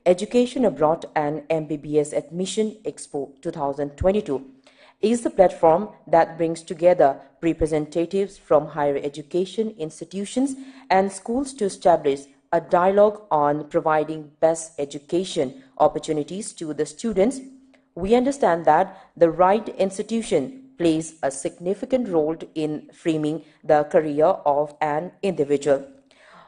Education Abroad and MBBS Admission Expo 2022 is the platform that brings together representatives from higher education institutions and schools to establish a dialogue on providing best education opportunities to the students. We understand that the right institution plays a significant role in framing the career of an individual.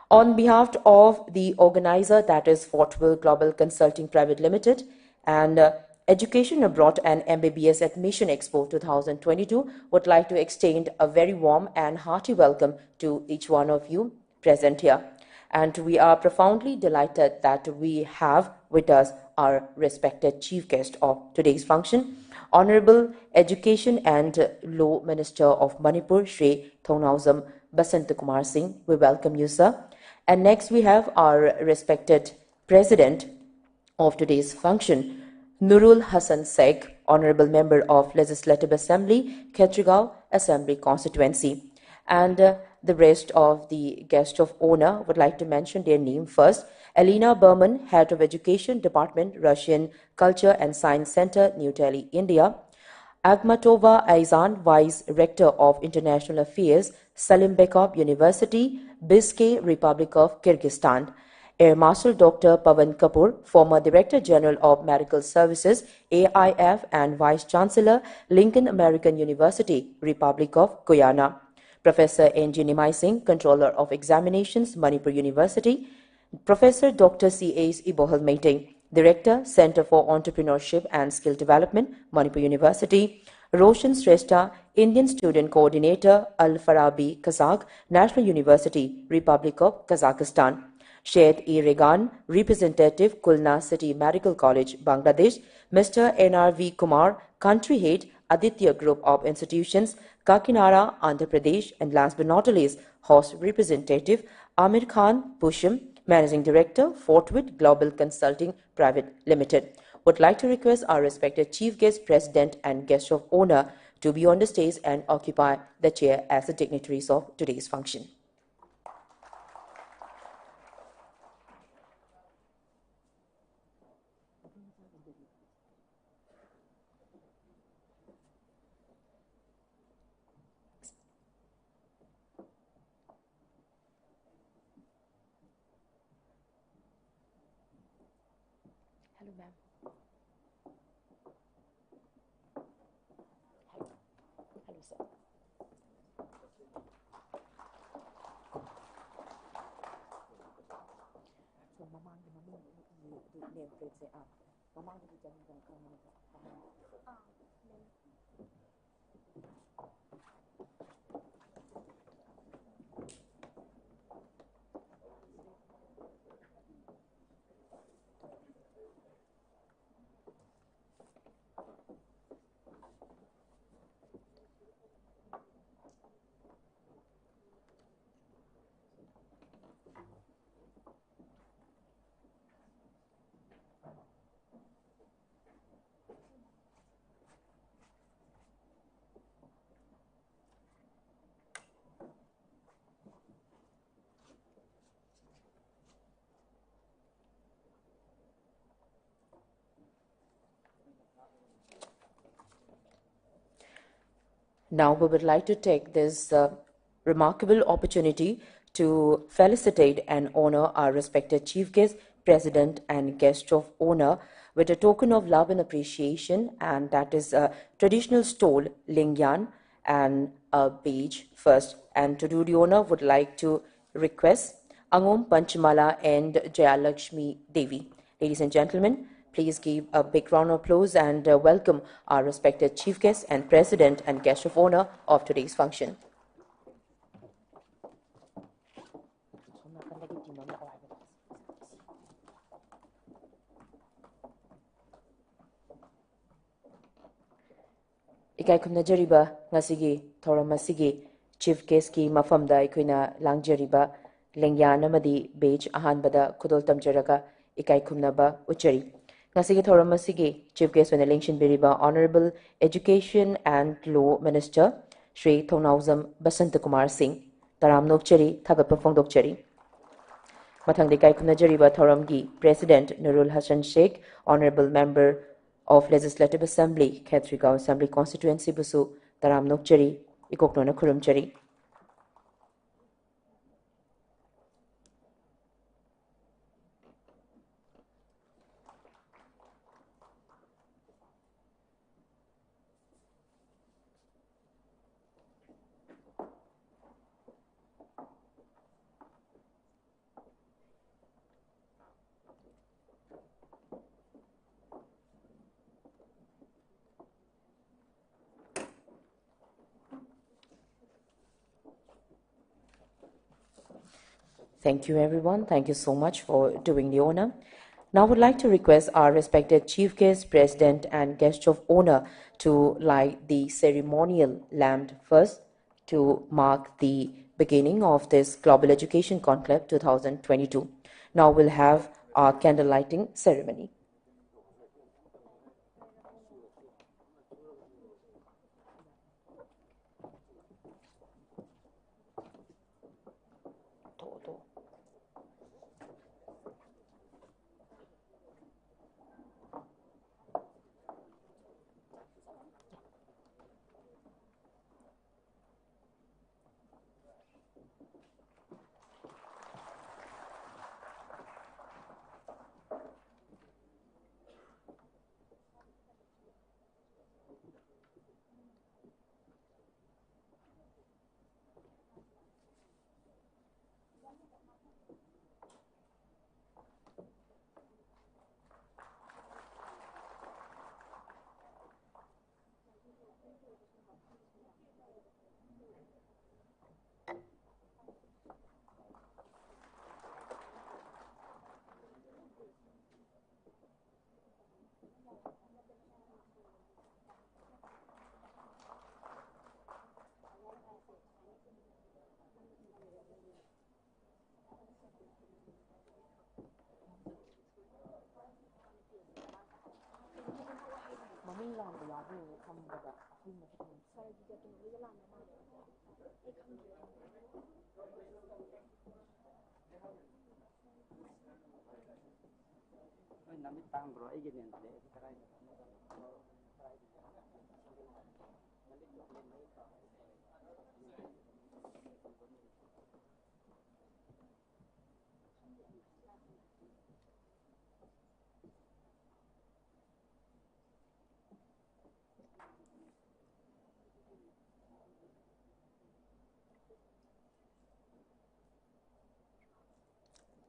On behalf of the organizer, that is Fortwell Global Consulting Private Limited, and Education Abroad and MBBS Admission Expo 2022, would like to extend a very warm and hearty welcome to each one of you present here. And we are profoundly delighted that we have with us our respected chief guest of today's function, Honorable Education and Law Minister of Manipur, Shri Thongnauzam Basantakumar Singh. We welcome you, sir. And next we have our respected President of today's function, Nurul Hassan Sheikh, Honorable Member of Legislative Assembly, Khetragaon Assembly Constituency. And the rest of the guests of honor would like to mention their name first. Elena Berman, Head of Education Department, Russian Culture and Science Center, New Delhi, India. Aghmatova Aizan, Vice Rector of International Affairs, Salimbekov University, Bishkek, Republic of Kyrgyzstan. Air Marshal Dr. Pavan Kapoor, former Director General of Medical Services, AIF, and Vice Chancellor, Lincoln American University, Republic of Guyana. Professor N.G. Nimai Singh, Controller of Examinations, Manipur University. Professor Dr. C.H. Ibohal Meiting, Director, Center for Entrepreneurship and Skill Development, Manipur University. Roshan Shrestha, Indian Student Coordinator, Al-Farabi Kazakh, National University, Republic of Kazakhstan. Shed E. Regan, Representative, Khulna City Medical College, Bangladesh. Mr. N.R.V. Kumar, Country Head, Aditya Group of Institutions, Kakinada, Andhra Pradesh. And last but not least, Host Representative, Amir Khan Pusham, Managing Director, Fortwell Global Consulting Private Limited. Would like to request our respected Chief Guest, President and Guest of Honor to be on the stage and occupy the chair as the dignitaries of today's function. Hello, ma'am. Hello, sir. Now we would like to take this remarkable opportunity to felicitate and honor our respected Chief Guest, President and Guest of Honor with a token of love and appreciation, and that is a traditional stole, Lingyan, and a beige first. And to do the honor, would like to request Angom Panchamala and Jayalakshmi Devi. Ladies and gentlemen, please give a big round of applause and welcome our respected Chief Guest and President and Guest of Honor of today's function. Ikai kumna jariba ngasigi thoramasigi Chief Guest ki mafamda ikoina langjariba Lengyan amadi beige ahanbada khudol tamjaraga ikai kumnaba uchari. Ngasigi thoramasigi Chief Guest when election biriba Honorable Education and Law Minister Shri Thongnauzam Basantakumar Singh taram nokchari thagapang dokchari. Mathangde kai khunajariba thoramgi President Nurul Hassan Sheikh, Honorable Member of Legislative Assembly, Khetrigao Assembly Constituency busu taram nokchari, ikoknona khurumchari. Thank you, everyone. Thank you so much for doing the honor. Now I would like to request our respected Chief Guest, President, and Guest of Honor to light the ceremonial lamp first to mark the beginning of this Global Education Conclave 2022. Now we'll have our candle lighting ceremony.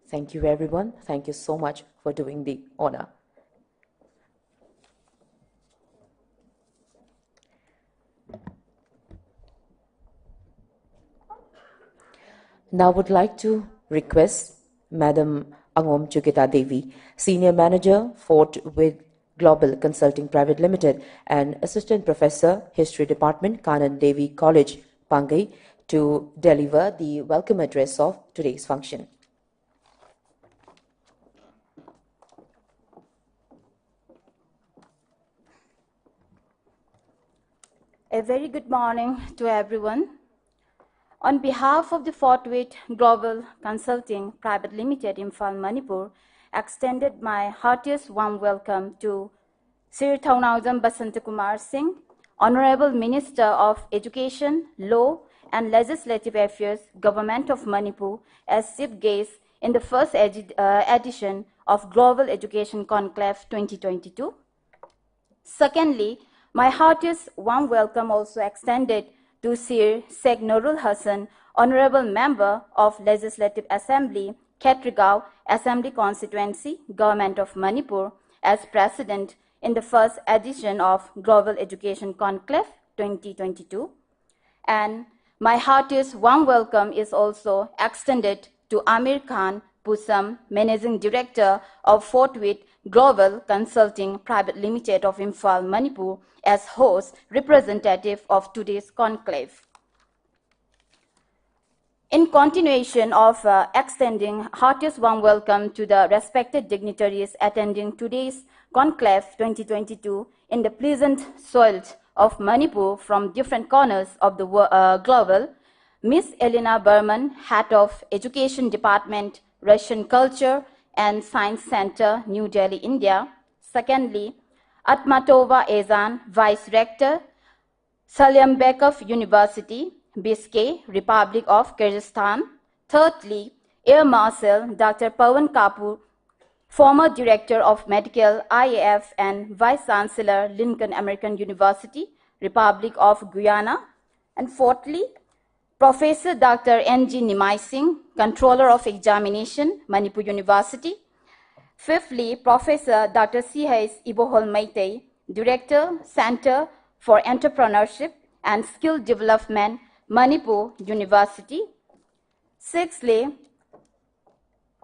Thank you, everyone. Thank you so much for doing the honor. Now I would like to request Madam Angom Chukita Devi, Senior Manager, Fort with Global Consulting Private Limited and Assistant Professor, History Department, Kanan Devi College, Pangai, to deliver the welcome address of today's function. A very good morning to everyone. On behalf of the Fort With Global Consulting Private Limited, Imphal, Manipur, extended my heartiest warm welcome to Sir Thaunaujam Basantakumar Singh, Honorable Minister of Education, Law and Legislative Affairs, Government of Manipur, as chief guest in the first edition of Global Education Conclave 2022. Secondly, my heartiest warm welcome also extended to Sir Sheikh Nurul Hassan, Honorable Member of Legislative Assembly, Khetrigao Assembly Constituency, Government of Manipur, as President in the first edition of Global Education Conclave 2022. And my heartiest warm welcome is also extended to Amir Khan Pusam, Managing Director of Fort With Global Consulting Private Limited of Imphal, Manipur, as host representative of today's conclave. In continuation of extending heartiest warm welcome to the respected dignitaries attending today's conclave 2022 in the pleasant soils of Manipur from different corners of the global, Miss Elena Berman, Head of Education Department, Russian Culture and Science Center, New Delhi, India. Secondly, Atmatova Ezan, Vice Rector, Salyambekov University, Bishkek, Republic of Kyrgyzstan. Thirdly, Air Marshal Dr. Pawan Kapoor, former Director of Medical IAF and Vice Chancellor, Lincoln American University, Republic of Guyana. And fourthly, Professor Dr. N.G. Nimai Singh, Controller of Examination, Manipur University. Fifthly, Professor Dr. C.H. Ibohol Meitei, Director, Center for Entrepreneurship and Skill Development, Manipur University. Sixthly,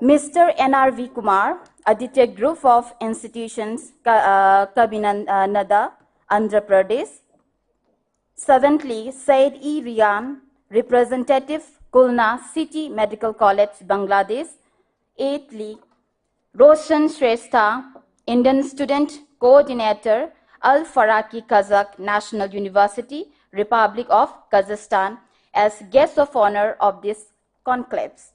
Mr. N.R.V. Kumar, Aditya Group of Institutions, Kabinanada, Andhra Pradesh. Seventhly, Said E. Rian, Representative, Khulna City Medical College, Bangladesh. Eighthly, Roshan Shrestha, Indian Student Coordinator, Al Faraki Kazakh National University, Republic of Kazakhstan, as guests of honor of this conclaves.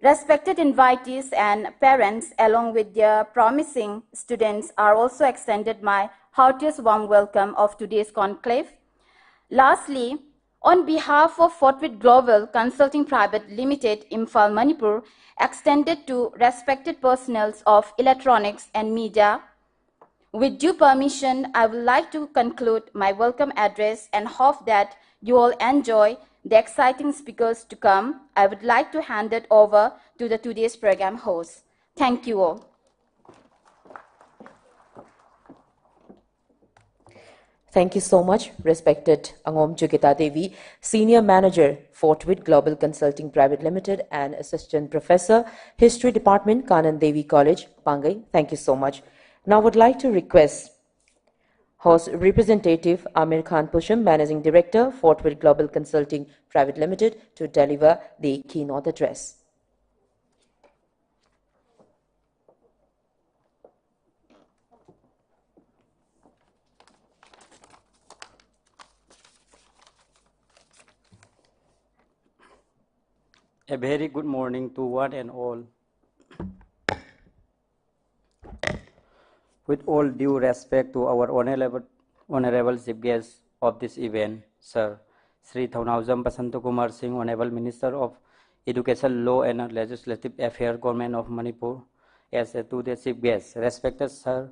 Respected invitees and parents, along with their promising students, are also extended my heartiest warm welcome of today's conclave. Lastly, on behalf of Fortwith Global Consulting Private Limited, Imphal, Manipur, extended to respected personnels of electronics and media, with due permission, I would like to conclude my welcome address and hope that you all enjoy the exciting speakers to come. I would like to hand it over to the today's program host. Thank you all. Thank you so much, respected Angom Devi, Senior Manager, Fortwith Global Consulting Private Limited and Assistant Professor, History Department, Kanan Devi College, Pangai. Thank you so much. Now I would like to request House Representative Amir Khan Pusham, Managing Director, Fortwith Global Consulting Private Limited, to deliver the keynote address. A very good morning to one and all. With all due respect to our honorable chief guest of this event, Sir Sri Thaunawjam Basanto Kumar Singh, Honorable Minister of Education, Law and Legislative Affairs, Government of Manipur, as to the chief guest, respected Sir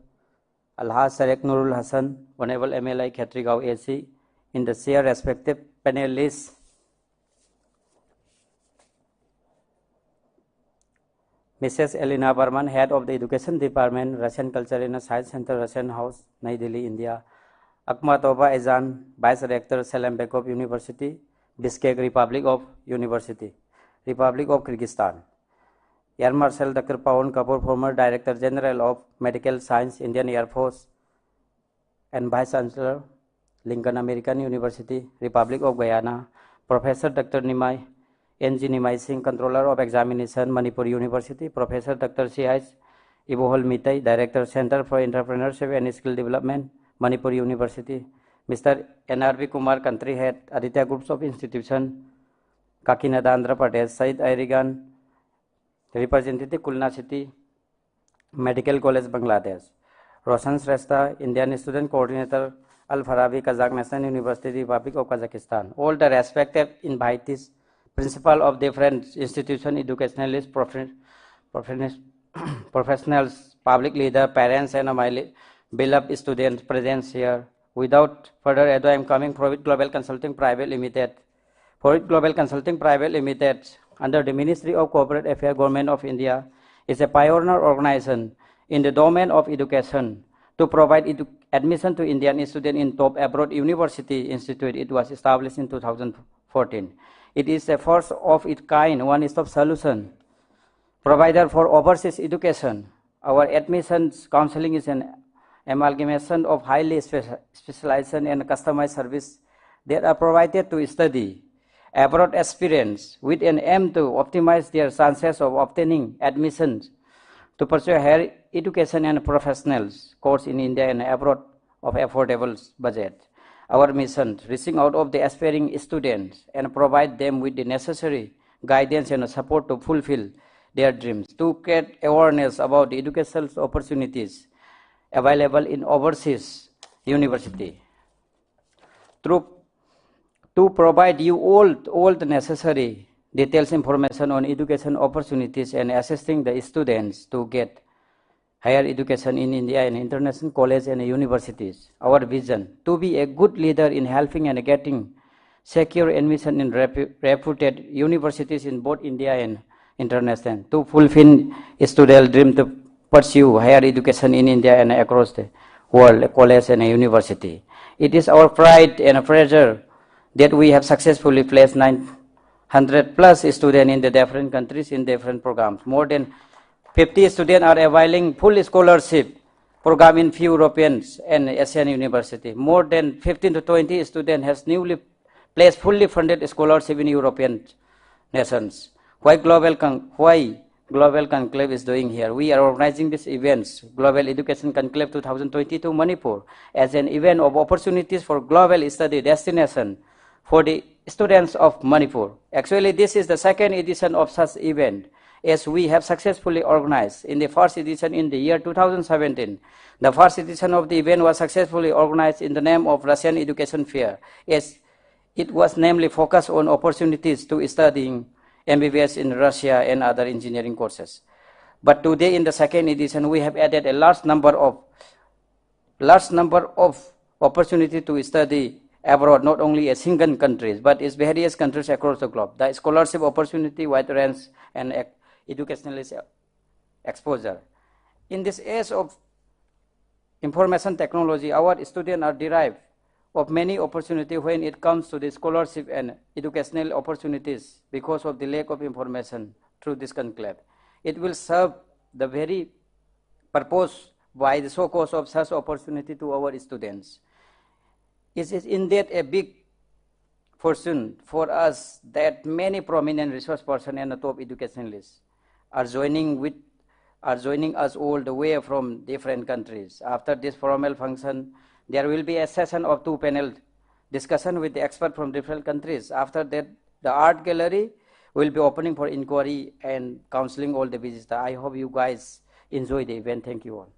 Alhaj Sarek Nurul Hassan, Honorable MLI Khatrigao AC, in the chair, respective panelists, Mrs. Elena Barman, Head of the Education Department, Russian Culture and Science Center, Russian House, New Delhi, India. Akhmatova Ezan, Vice Rector, Salyambekov University, Bishkek, Republic of Kyrgyzstan. Air Marshal Dr. Pawan Kapoor, former Director General of Medical Science, Indian Air Force, and Vice Chancellor, Lincoln American University, Republic of Guyana. Professor Dr. N.G. Nimai Singh, Controller of Examination, Manipur University. Professor Dr. C.H. Ibohol Meitei, Director, Center for Entrepreneurship and Skill Development, Manipur University. Mr. N.R.V. Kumar, Country Head, Aditya Groups of Institution, Kakinada, Andhra Pradesh. Said Irigan, Representative, Khulna City Medical College, Bangladesh. Roshan Shrestha, Indian Student Coordinator, Al Farabi, Kazakh National University, Republic of Kazakhstan. All the respected invitees, principal of different institutions, educationalists, professionals, public leaders, parents, and my beloved students present here. Without further ado, I am coming Fortwith Global Consulting Private Limited. Fortwith Global Consulting Private Limited, under the Ministry of Corporate Affairs, Government of India, is a pioneer organization in the domain of education to provide admission to Indian students in top abroad university institute. It was established in 2014. It is a first of its kind, one-stop solution provider for overseas education. Our admissions counseling is an amalgamation of highly specialized and customized service that are provided to study abroad experience with an aim to optimize their chances of obtaining admissions to pursue higher education and professionals course in India and abroad of affordable budget. Our mission, reaching out of the aspiring students and provide them with the necessary guidance and support to fulfill their dreams, to create awareness about the educational opportunities available in overseas university, to provide you all the necessary details information on education opportunities and assisting the students to get higher education in India and international colleges and universities. Our vision to be a good leader in helping and getting secure admission in reputed universities in both India and international, to fulfill student dream to pursue higher education in India and across the world, college and university. It is our pride and pleasure that we have successfully placed 900 plus students in the different countries in different programs. More than 50 students are availing full scholarship program in few European and Asian university. More than 15 to 20 students has newly placed fully funded scholarship in European nations. Why Global Conclave is doing here? We are organizing these events, Global Education Conclave 2022 Manipur, as an event of opportunities for global study destination for the students of Manipur. Actually, this is the second edition of such event, as we have successfully organized in the first edition in the year 2017. The first edition of the event was successfully organized in the name of Russian Education Fair, as it was namely focused on opportunities to studying MBBS in Russia and other engineering courses. But today in the second edition, we have added a large number of opportunity to study abroad, not only a single countries, but its various countries across the globe. The scholarship opportunity, wide range, and educational exposure. In this age of information technology, our students are derived of many opportunities when it comes to the scholarship and educational opportunities because of the lack of information through this conclave. It will serve the very purpose by the so-cause of such opportunity to our students. It is indeed a big fortune for us that many prominent resource persons and the top educationalists are joining us all the way from different countries. After this formal function, there will be a session of 2 panel discussion with the experts from different countries. After that, the art gallery will be opening for inquiry and counseling all the visitors. I hope you guys enjoy the event. Thank you all.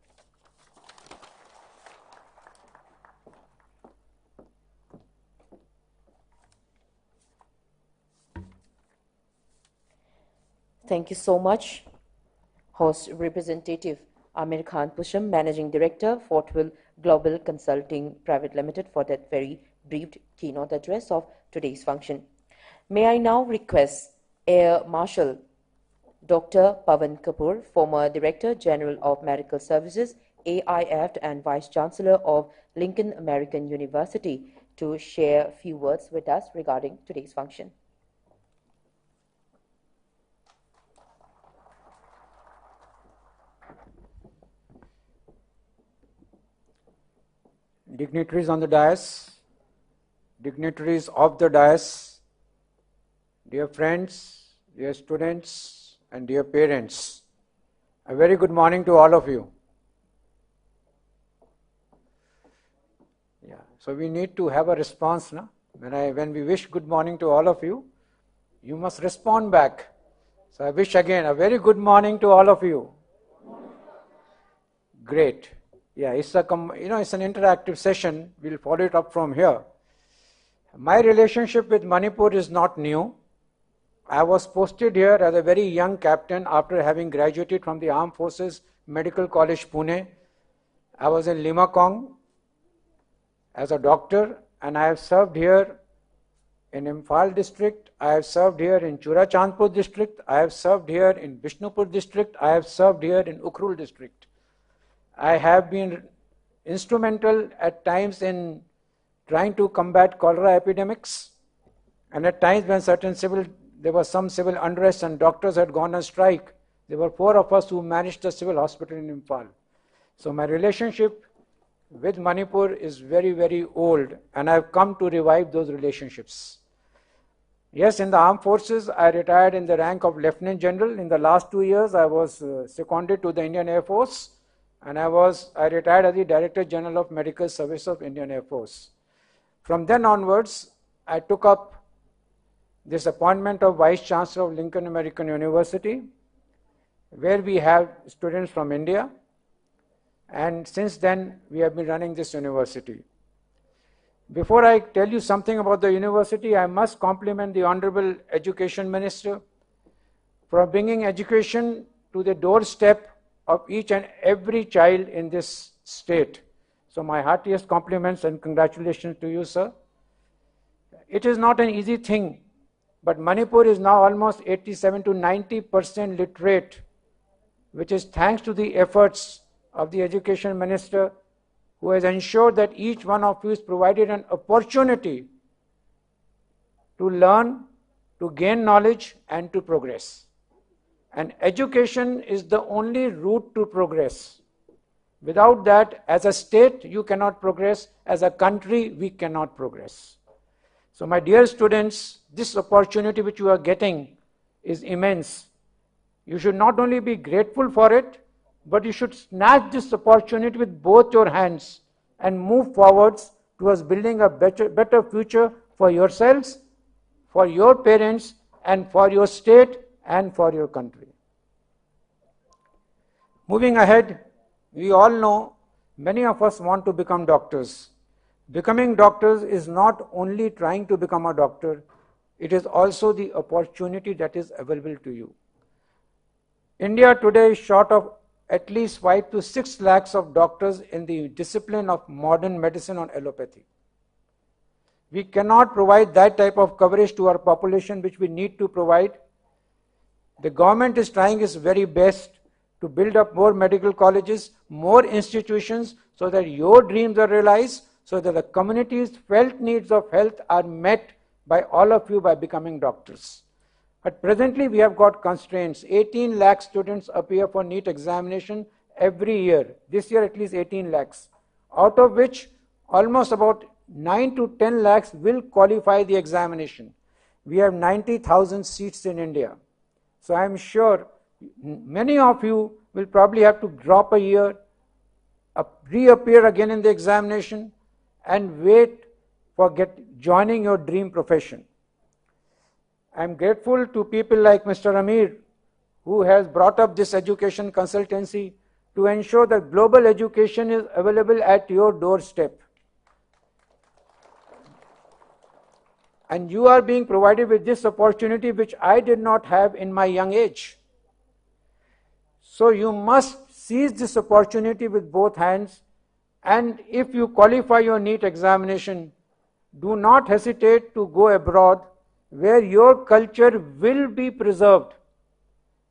Thank you so much, Host Representative Amir Khan Pusham, Managing Director, Fortwell Global Consulting Private Limited, for that very brief keynote address of today's function. May I now request Air Marshal Dr. Pavan Kapoor, former Director General of Medical Services, AIF, and Vice Chancellor of Lincoln American University, to share a few words with us regarding today's function. Dignitaries on the dais, dignitaries of the dais, dear friends, dear students, and dear parents, a very good morning to all of you. Yeah, so we need to have a response, no? When we wish good morning to all of you, you must respond back. So I wish again a very good morning to all of you. Great. Yeah, it's an interactive session. We'll follow it up from here. My relationship with Manipur is not new. I was posted here as a very young captain after having graduated from the Armed Forces Medical College, Pune. I was in Limakong as a doctor, and I have served here in Imphal district. I have served here in Churachandpur district. I have served here in Bishnupur district. I have served here in Ukhrul district. I have been instrumental at times in trying to combat cholera epidemics, and at times when there was some civil unrest and doctors had gone on strike, there were 4 of us who managed the civil hospital in Imphal. So my relationship with Manipur is very, very old, and I have come to revive those relationships. Yes, in the armed forces, I retired in the rank of Lieutenant General. In the last 2 years, I was seconded to the Indian Air Force, and I retired as the Director General of Medical Service of Indian Air Force. From then onwards, I took up this appointment of Vice Chancellor of Lincoln American University. where we have students from India, and since then we have been running this university. Before I tell you something about the university, I must compliment the Honorable Education Minister for bringing education to the doorstep of each and every child in this state. So my heartiest compliments and congratulations to you, sir. It is not an easy thing, but Manipur is now almost 87 to 90% literate, which is thanks to the efforts of the Education Minister, who has ensured that each one of you is provided an opportunity to learn, to gain knowledge, and to progress. And education is the only route to progress. Without that, as a state, you cannot progress. As a country, we cannot progress. So my dear students, this opportunity which you are getting is immense. You should not only be grateful for it, but you should snatch this opportunity with both your hands and move forwards towards building a better future for yourselves, for your parents, and for your state and for your country. Moving ahead, we all know many of us want to become doctors. Becoming doctors is not only trying to become a doctor, it is also the opportunity that is available to you. India today is short of at least 5 to 6 lakhs of doctors in the discipline of modern medicine on allopathy. We cannot provide that type of coverage to our population which we need to provide. The government is trying its very best to build up more medical colleges, more institutions, so that your dreams are realized, so that the community's felt needs of health are met by all of you by becoming doctors. But presently we have got constraints. 18 lakh students appear for NEET examination every year. This year at least 18 lakhs. Out of which almost about 9 to 10 lakhs will qualify the examination. We have 90,000 seats in India. So I am sure many of you will probably have to drop a year, reappear again in the examination, and wait for joining your dream profession. I am grateful to people like Mr. Amir, who has brought up this education consultancy to ensure that global education is available at your doorstep. And you are being provided with this opportunity which I did not have in my young age. So you must seize this opportunity with both hands, and if you qualify your NEET examination, do not hesitate to go abroad where your culture will be preserved,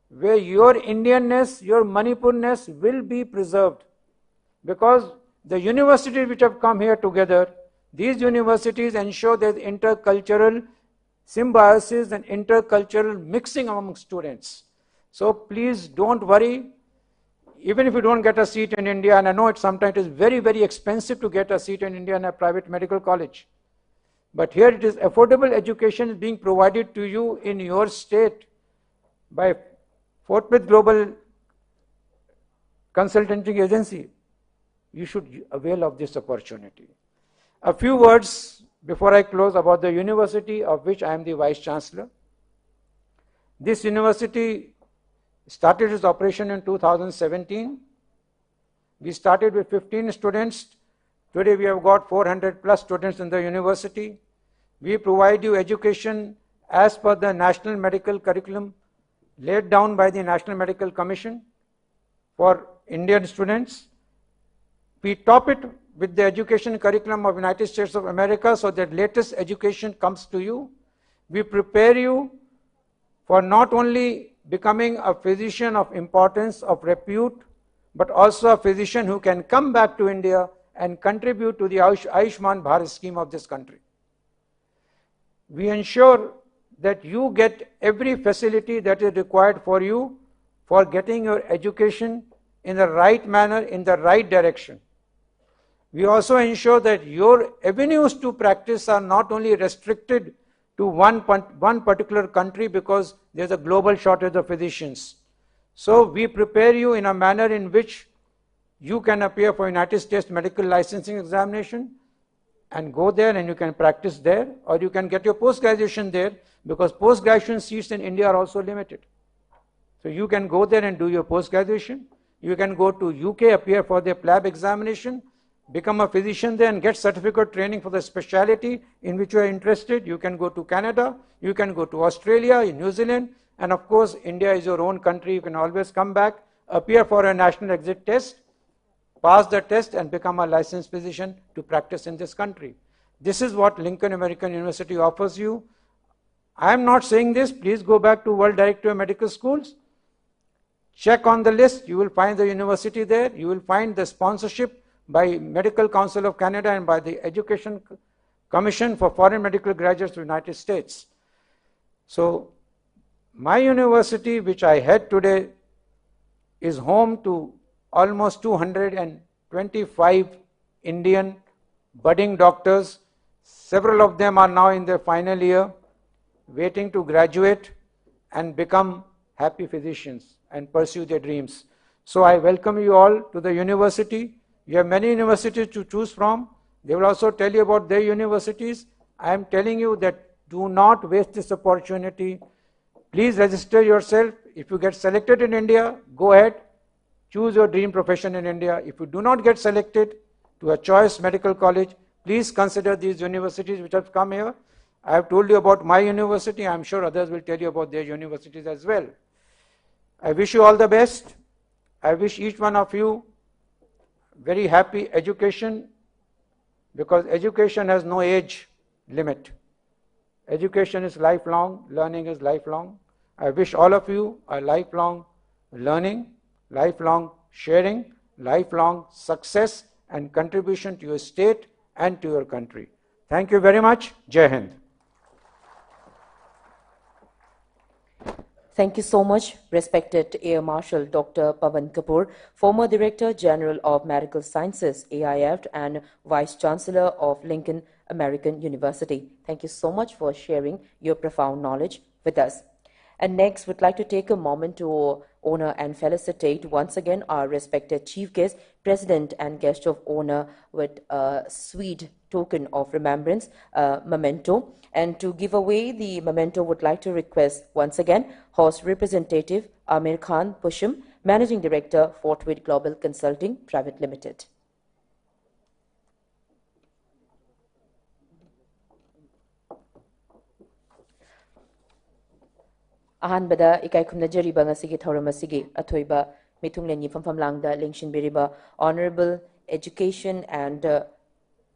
where your Indianness, your Manipurness will be preserved. Because the universities which have come here together, these universities ensure there is intercultural symbiosis and intercultural mixing among students. So please don't worry, even if you don't get a seat in India, and I know sometimes it is very, very expensive to get a seat in India in a private medical college. But here it is affordable education being provided to you in your state by Forthwith Global Consulting Agency. You should avail of this opportunity. A few words before I close about the university of which I am the Vice Chancellor. This university started its operation in 2017. We started with 15 students. Today we have got 400 plus students in the university. We provide you education as per the national medical curriculum laid down by the National Medical Commission for Indian students. We top it with the education curriculum of United States of America so that latest education comes to you. We prepare you for not only becoming a physician of importance, of repute, but also a physician who can come back to India and contribute to the Ayushman Bharat scheme of this country. We ensure that you get every facility that is required for you for getting your education in the right manner, in the right direction. We also ensure that your avenues to practice are not only restricted to one particular country because there's a global shortage of physicians. So we prepare you in a manner in which you can appear for United States medical licensing examination and go there and you can practice there, or you can get your post-graduation there because post-graduation seats in India are also limited. So you can go there and do your post-graduation. You can go to UK, appear for the lab examination, become a physician there and get certificate training for the specialty in which you are interested. You can go to Canada, you can go to Australia, New Zealand, and of course India is your own country. You can always come back, appear for a national exit test, pass the test and become a licensed physician to practice in this country. This is what Lincoln American University offers you. I am not saying this, please go back to World Directory of Medical Schools. Check on the list, you will find the university there, you will find the sponsorship by Medical Council of Canada and by the Education Commission for Foreign Medical Graduates of the United States. So, my university, which I head today, is home to almost 225 Indian budding doctors. Several of them are now in their final year, waiting to graduate and become happy physicians and pursue their dreams. So I welcome you all to the university. You have many universities to choose from. They will also tell you about their universities. I am telling you that do not waste this opportunity. Please register yourself. If you get selected in India, go ahead, choose your dream profession in India. If you do not get selected to a choice medical college, please consider these universities which have come here. I have told you about my university. I am sure others will tell you about their universities as well. I wish you all the best. I wish each one of you very happy education, because education has no age limit. Education is lifelong, learning is lifelong. I wish all of you a lifelong learning, lifelong sharing, lifelong success and contribution to your state and to your country. Thank you very much. Jai Hind. Thank you so much, respected Air Marshal Dr. Pavan Kapoor, former Director General of Medical Sciences, AIF, and Vice Chancellor of Lincoln American University. Thank you so much for sharing your profound knowledge with us. And next, we'd like to take a moment to honor and felicitate once again our respected Chief Guest, President and Guest of Honor, with a sweet token of remembrance, memento. And to give away the memento, would like to request once again House Representative Amir Khan Pusham, Managing Director, Fort Worth Global Consulting Private Limited. Ahanbada ikai khumnajariba ngasigi thauramasigi athoiba mitunglenyi famfamlangda lengshinbiriba Honorable Education and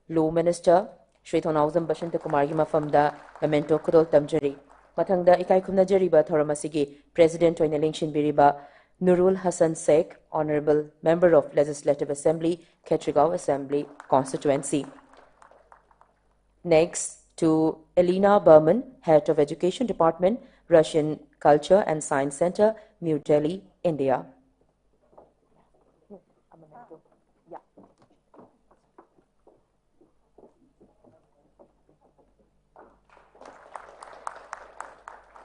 Law Minister Shri Thonauzam Bashanta Kumargi mafamda memento kudol tamjari. Mathangda ikai khumnajariba thauramasigi President oina lengshinbiriba Nurul Hassan Sheikh, Honorable Member of Legislative Assembly, Ketrigao Assembly Constituency. Next to Elena Berman, Head of Education Department, Russian Culture and Science Center, New Delhi, India.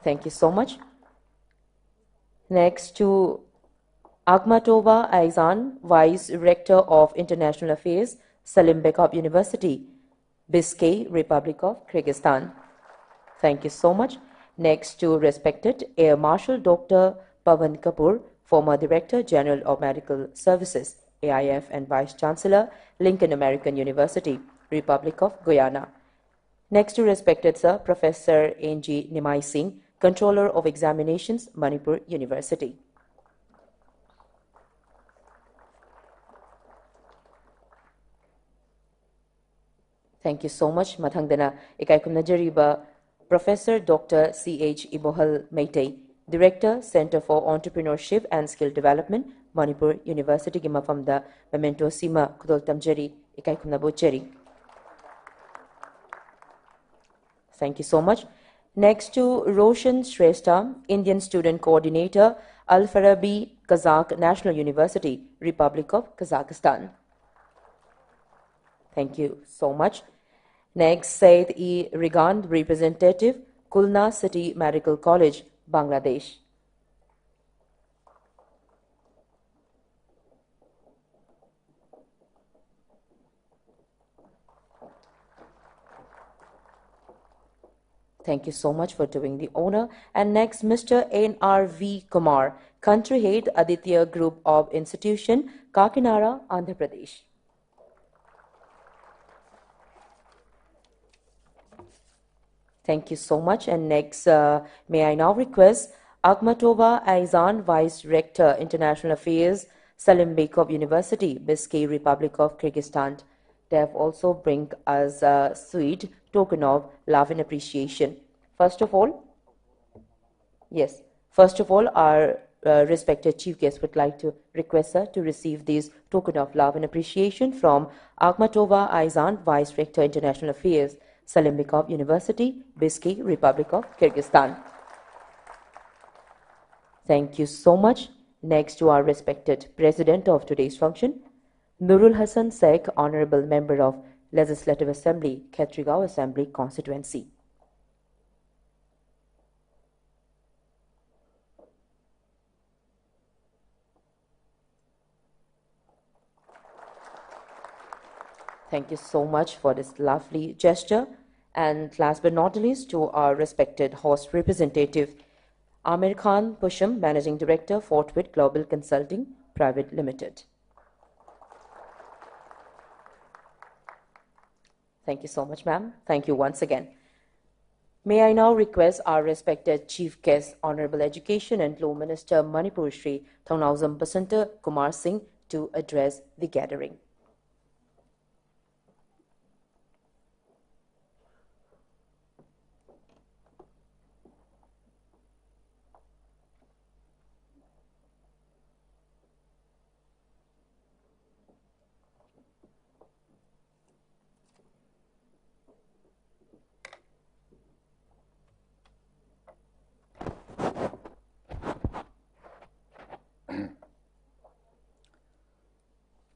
Thank you so much. Next to Akhmatova Aizan, Vice Rector of International Affairs, Salim Bekov University, Biscay, Republic of Kyrgyzstan. Thank you so much. Next to respected Air Marshal Dr. Pavan Kapoor, former Director General of Medical Services, AIF, and Vice Chancellor, Lincoln American University, Republic of Guyana. Next to respected Sir Professor N.G. Nimai Singh, Controller of Examinations, Manipur University. Thank you so much. Mathangdana ikaikum najariba Professor Dr. C.H. Ibohal Meitei, Director, Center for Entrepreneurship and Skill Development, Manipur University Gimafamda, Memento Sima Kudol Tamjari, ikaikum nabocheri. Thank you so much. Next to Roshan Shrestha, Indian Student Coordinator, Al-Farabi Kazakh National University, Republic of Kazakhstan. Thank you so much. Next, Said E. Rigand, Representative, Khulna City Medical College, Bangladesh. Thank you so much for doing the honor. And next, Mr. N.R.V. Kumar, Country Head, Aditya Group of Institution, Kakinada, Andhra Pradesh. Thank you so much. And next, may I now request Akhmatova Aizan, Vice Rector, International Affairs, Salim Bekov University, Bishkek, Republic of Kyrgyzstan. They have also bring us a sweet token of love and appreciation. First of all, our respected chief guest would like to request her to receive this token of love and appreciation from Akhmatova Aizan, Vice Rector, International Affairs, Salim Bekov University, Bishkek, Republic of Kyrgyzstan. Thank you so much. Next to our respected president of today's function, Nurul Hassan Sheikh, Honorable Member of Legislative Assembly, Khetrigao Assembly Constituency. Thank you so much for this lovely gesture. And last but not least, to our respected host representative, Amir Khan Pusham, Managing Director, Fortwith Global Consulting Private Limited. Thank you so much, ma'am. Thank you once again. May I now request our respected Chief Guest, Honorable Education and Law Minister Manipur Shri Thongnauzam Basanta Kumar Singh to address the gathering.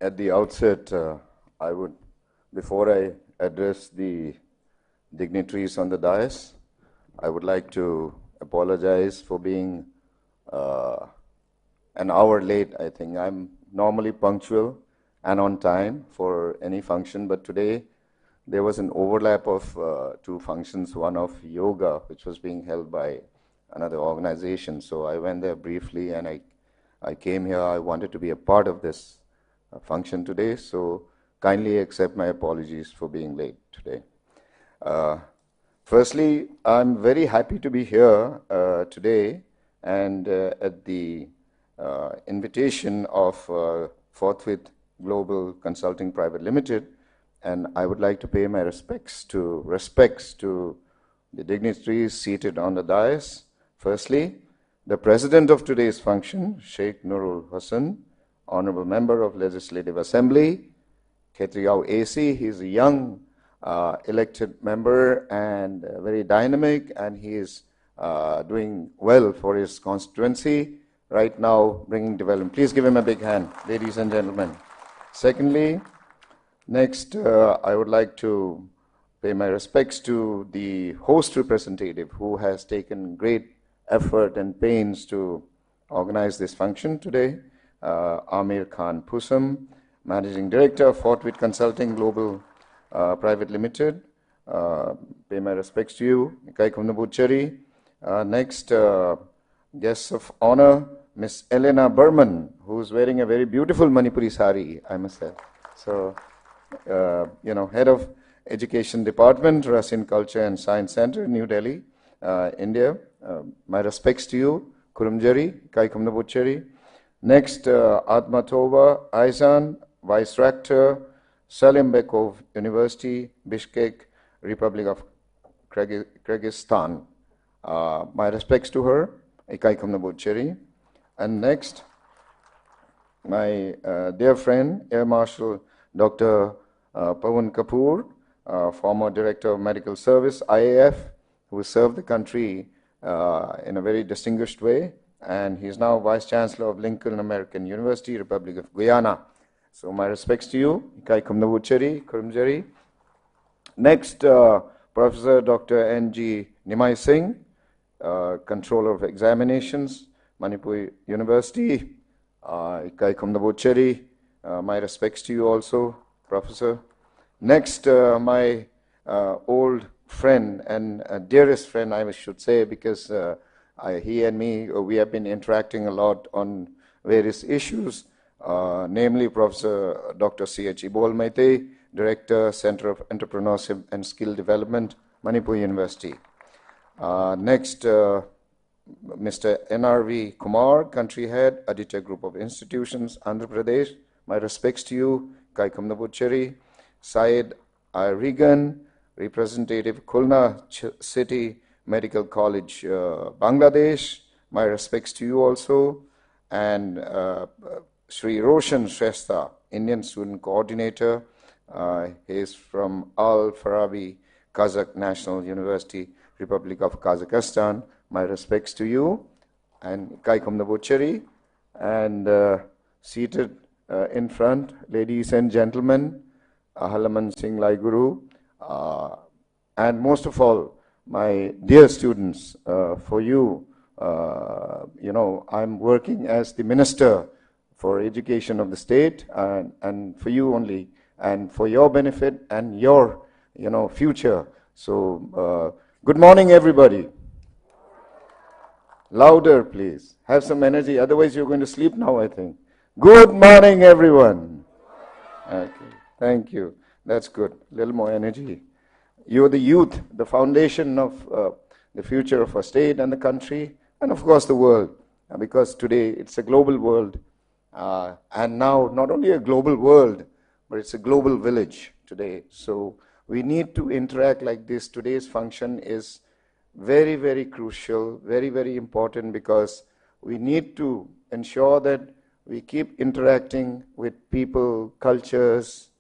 At the outset, before I address the dignitaries on the dais, I would like to apologize for being an hour late. I think I'm normally punctual and on time for any function, but today there was an overlap of two functions, one of yoga, which was being held by another organization. So I went there briefly and I came here. I wanted to be a part of this function today, so kindly accept my apologies for being late today. Firstly, I'm very happy to be here today and at the invitation of Forthwith Global Consulting Private Limited, and I would like to pay my respects to the dignitaries seated on the dais. Firstly, the president of today's function, Sheikh Nurul Hassan, Honorable Member of Legislative Assembly, Khetrigao AC. He's a young elected member and very dynamic, and he is doing well for his constituency right now, bringing development. Please give him a big hand, ladies and gentlemen. Secondly, next, I would like to pay my respects to the host representative who has taken great effort and pains to organize this function today. Amir Khan Pusam, Managing Director of Fortwith Consulting Global Private Limited. Pay my respects to you, Ikai Kumnabuchari. Next, guests of honor, Miss Elena Burman, who's wearing a very beautiful Manipuri sari, I must say. So, Head of Education Department, Russian Culture and Science Center, New Delhi, India. My respects to you, Kurumjari, Ikai Kumnabuchari. Next, Akhmatova Aizan, Vice Rector, Salim Bekov University, Bishkek, Republic of Kyrgyzstan. My respects to her, Ikai Kumnabucheri. And next, my dear friend, Air Marshal Dr. Pawan Kapoor, former Director of Medical Service, IAF, who served the country in a very distinguished way. And he's now Vice Chancellor of Lincoln American University, Republic of Guyana. So my respects to you, Ikai Kumnabucheri, Kurumjari. Next, Professor Dr. N.G. Nimai Singh, Controller of Examinations, Manipur University, Ikai Kumnabucheri. My respects to you also, Professor. Next, my old friend and dearest friend, I should say, because he and me, we have been interacting a lot on various issues, namely Professor Dr. C.H. Bolmaite, Director, Center of Entrepreneurship and Skill Development, Manipur University. Next, Mr. N.R.V. Kumar, Country Head, Aditya Group of Institutions, Andhra Pradesh. My respects to you, Kaikam Nabuchari. Syed I. Regan, Representative Khulna City Medical College, Bangladesh. My respects to you also. And Sri Roshan Shrestha, Indian Student Coordinator. He is from Al Farabi, Kazakh National University, Republic of Kazakhstan. My respects to you. And Kaikam Nabuchari. And seated in front, ladies and gentlemen, Halaman Singh Lai Guru, and most of all, my dear students, for you, I'm working as the Minister for Education of the state, and for you only, and for your benefit and your, future. So, good morning, everybody. Louder, please. Have some energy, otherwise you're going to sleep now, I think. Good morning, everyone. Okay, thank you. That's good. A little more energy. You're the youth, the foundation of the future of our state and the country, and of course the world, because today it's a global world. And now, not only a global world, but it's a global village today. So we need to interact like this. Today's function is very, very crucial, very, very important, because we need to ensure that we keep interacting with people, cultures,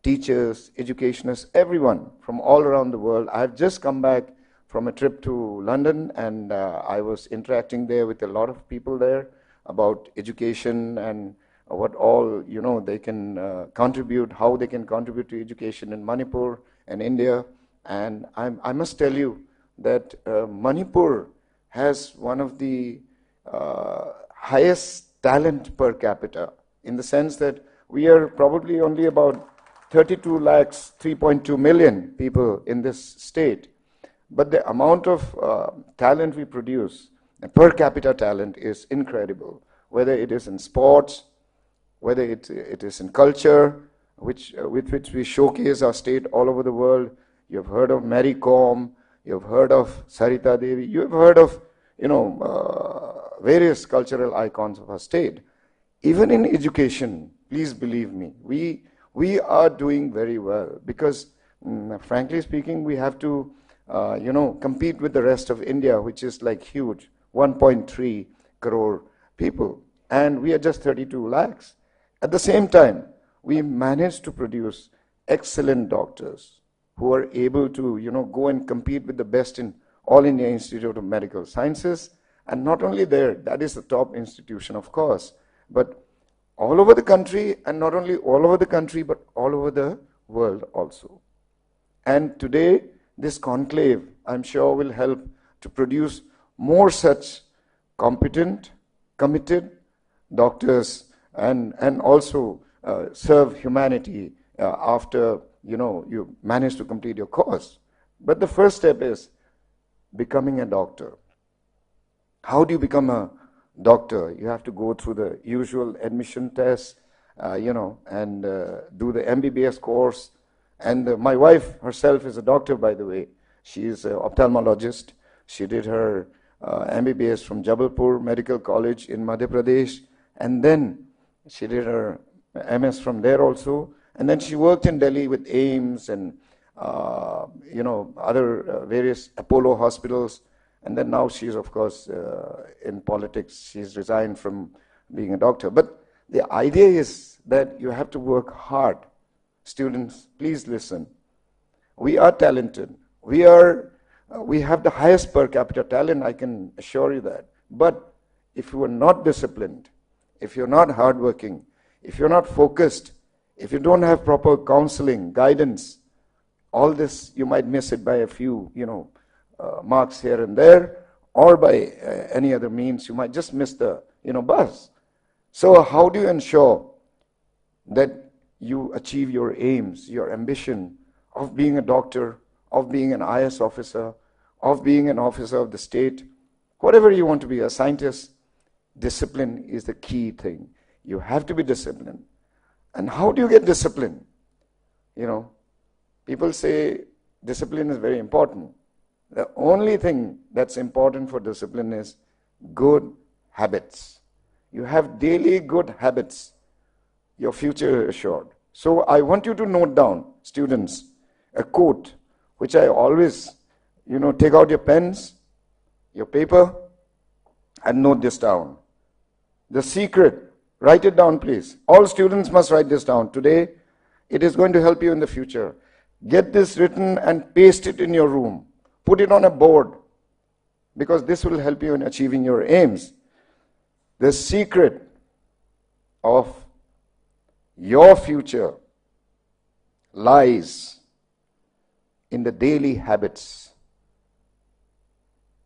teachers, educationists, everyone from all around the world. I've just come back from a trip to London, and I was interacting there with a lot of people there about education and what all, they can contribute, how they can contribute to education in Manipur and India. And I must tell you that Manipur has one of the highest talent per capita, in the sense that we are probably only about 32 lakhs, 3.2 million people in this state. But the amount of talent we produce, per capita talent, is incredible. Whether it is in sports, whether it is in culture, with which we showcase our state all over the world. You've heard of Mary Kom, you've heard of Sarita Devi, you've heard of, various cultural icons of our state. Even in education, please believe me, we are doing very well, because frankly speaking, we have to compete with the rest of India, which is like huge, 1.3 crore people, and we are just 32 lakhs. At the same time, we managed to produce excellent doctors who are able to go and compete with the best in All India Institute of Medical Sciences. And not only there, that is the top institution, of course, but all over the country, and not only all over the country, but all over the world also. And today, this conclave, I'm sure, will help to produce more such competent, committed doctors, and also serve humanity after you manage to complete your course. But the first step is becoming a doctor. How do you become a doctor? You have to go through the usual admission tests, and do the MBBS course. And my wife herself is a doctor, by the way. She is an ophthalmologist. She did her MBBS from Jabalpur Medical College in Madhya Pradesh. And then she did her MS from there also. And then she worked in Delhi with AIIMS and, other various Apollo hospitals. And then now she's, of course, in politics. She's resigned from being a doctor. But the idea is that you have to work hard. Students, please listen. We are talented. We have the highest per capita talent, I can assure you that. But if you are not disciplined, if you're not hardworking, if you're not focused, if you don't have proper counseling, guidance, all this, you might miss it by a few, marks here and there, or by any other means. You might just miss the, bus. So how do you ensure that you achieve your aims, your ambition of being a doctor of being an IS officer, of being an officer of the state, whatever you want to be, a scientist, discipline is the key thing. You have to be disciplined. And how do you get discipline? You know, people say discipline is very important. The only thing that's important for discipline is good habits. You have daily good habits, your future is assured. So I want you to note down, students, a quote which I always, take out your pens, your paper, and note this down. The secret, write it down please. All students must write this down. Today, it is going to help you in the future. Get this written and paste it in your room. Put it on a board, because this will help you in achieving your aims. The secret of your future lies in the daily habits.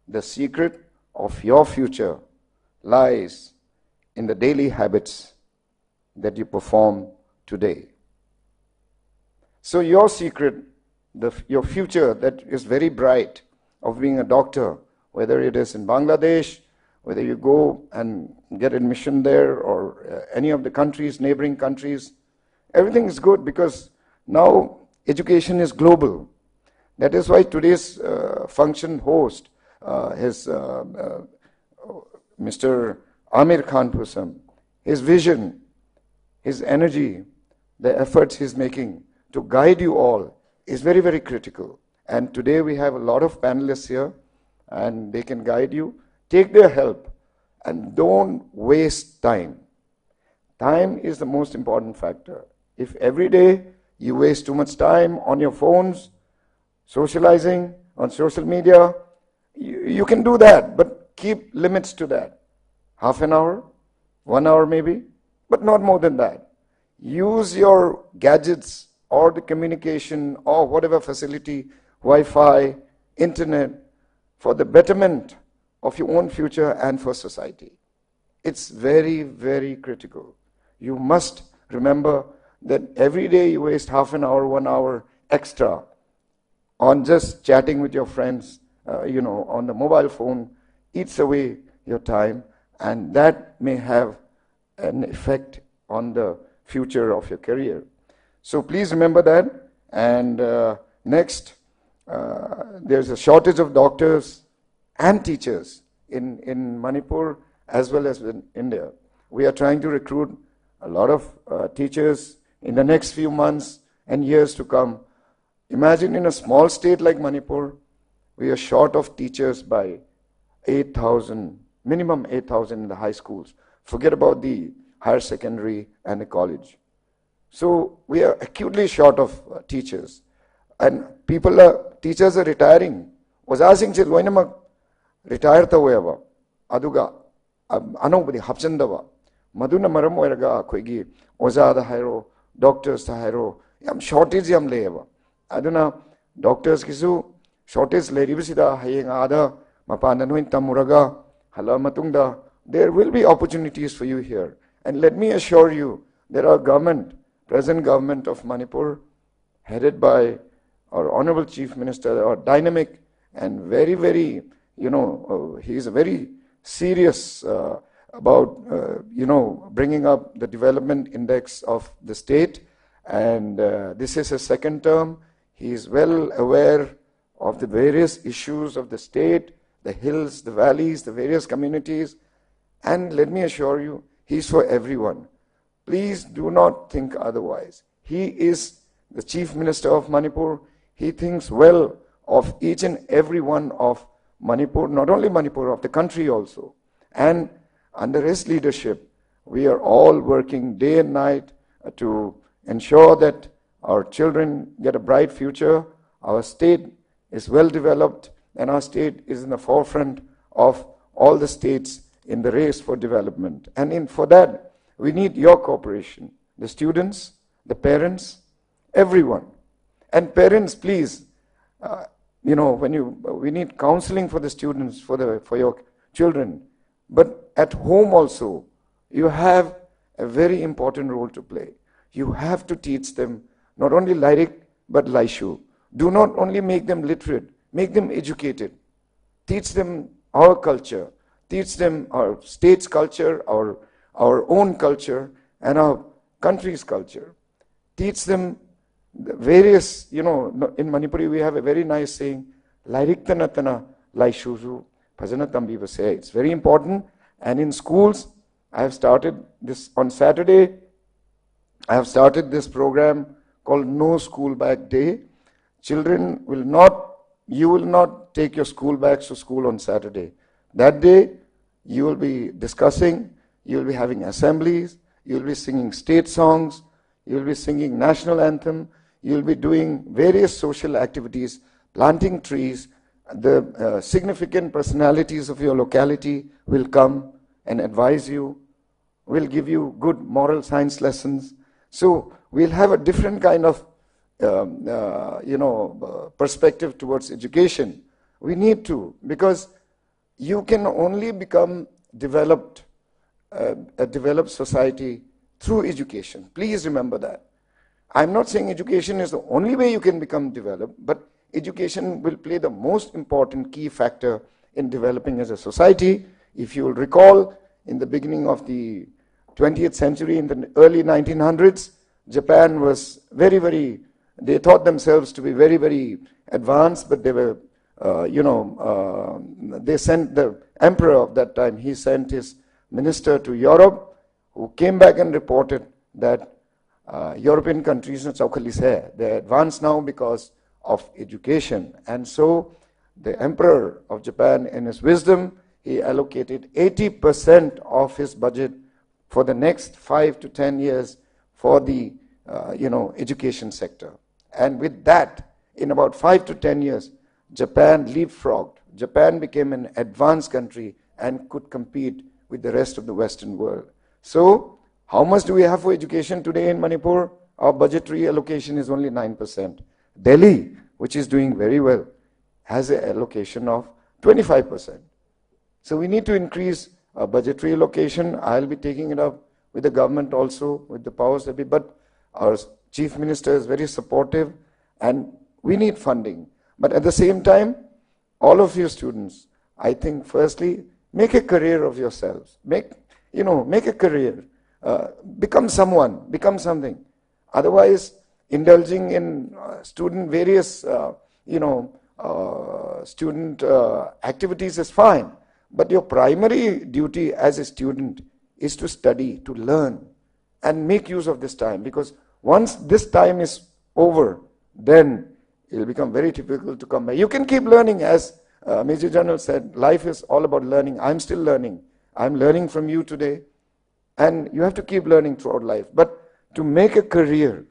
The secret of your future lies in the daily habits that you perform today. So your secret, your future that is very bright of being a doctor, whether it is in Bangladesh, whether you go and get admission there or any of the countries, neighboring countries, everything is good because now education is global. That is why today's function host, Mr. Amir Khan Pusam, his vision, his energy, the efforts he's making to guide you all is very, very critical. And today we have a lot of panelists here and they can guide you. Take their help and don't waste time. Time is the most important factor. If every day you waste too much time on your phones, socializing, on social media, you can do that, but keep limits to that. Half an hour, 1 hour maybe, but not more than that. Use your gadgets or the communication or whatever facility, Wi-Fi, internet, for the betterment of your own future and for society. It's very, very critical. You must remember that every day you waste half an hour, 1 hour extra on just chatting with your friends, on the mobile phone, eats away your time, and that may have an effect on the future of your career. So please remember that. And next, there's a shortage of doctors and teachers in Manipur as well as in India. We are trying to recruit a lot of teachers in the next few months and years to come. Imagine in a small state like Manipur, we are short of teachers by 8,000, minimum 8,000 in the high schools. Forget about the higher secondary and the college. So we are acutely short of teachers. And teachers are retiring. Was asking chil loinamak retire ta hoyaba. Aduga anobadi hapchandaba. Maduna maram oiraga akoigi oza da hairo, doctors da hairo. Yam shortage yam leyaba. Aduna doctors kisu shortage leribasida hayeng ada mapana noin tamuraga hala matungda. There will be opportunities for you here. And let me assure you, there are present government of Manipur, headed by our Honorable Chief Minister, are dynamic and very, very, he is very serious about, bringing up the development index of the state. And this is his second term. He is well aware of the various issues of the state, the hills, the valleys, the various communities. And let me assure you, he is for everyone. Please do not think otherwise. He is the Chief Minister of Manipur. He thinks well of each and every one of Manipur, not only Manipur, of the country also. And under his leadership, we are all working day and night to ensure that our children get a bright future, our state is well developed, and our state is in the forefront of all the states in the race for development. And for that, we need your cooperation, the students, the parents, everyone. And parents, please, we need counseling for the students, for your children. But at home also, you have a very important role to play. You have to teach them not only lyric, but laishu. Do not only make them literate, make them educated. Teach them our culture, teach them our state's culture, our own culture, and our country's culture. Teach them the various, in Manipuri we have a very nice saying, Lairiktanatana Laishuzu Phajana Tambiba say. It's very important. And in schools, I have started this on Saturday. I have started this program called No School Bag Day. Children you will not take your school bags to school on Saturday. That day, you will be discussing, you will be having assemblies, you will be singing state songs, you will be singing national anthem, you will be doing various social activities, planting trees. The significant personalities of your locality will come and advise you, will give you good moral science lessons. So we'll have a different kind of perspective towards education. We need to, because you can only become developed, a developed society through education. Please remember that. I'm not saying education is the only way you can become developed, but education will play the most important key factor in developing as a society. If you will recall, in the beginning of the 20th century, in the early 1900s, Japan was they thought themselves to be very, very advanced, but they were, they sent the emperor of that time, he sent his minister to Europe, who came back and reported that European countries, they're advanced now because of education. And so the emperor of Japan, in his wisdom, he allocated 80% of his budget for the next 5 to 10 years for the education sector. And with that, in about 5 to 10 years, Japan leapfrogged. Japan became an advanced country and could compete with the rest of the Western world. So, how much do we have for education today in Manipur? Our budgetary allocation is only 9%. Delhi, which is doing very well, has an allocation of 25%. So we need to increase our budgetary allocation. I'll be taking it up with the government also, with the powers that be, but our Chief Minister is very supportive and we need funding. But at the same time, all of you students, I think firstly, make a career of yourselves. Make a career. Become someone, become something. Otherwise, indulging in various student activities is fine. But your primary duty as a student is to study, to learn, and make use of this time. Because once this time is over, then it will become very difficult to come back. You can keep learning, as Major General said, life is all about learning. I'm still learning. I'm learning from you today. And you have to keep learning throughout life. But to make a career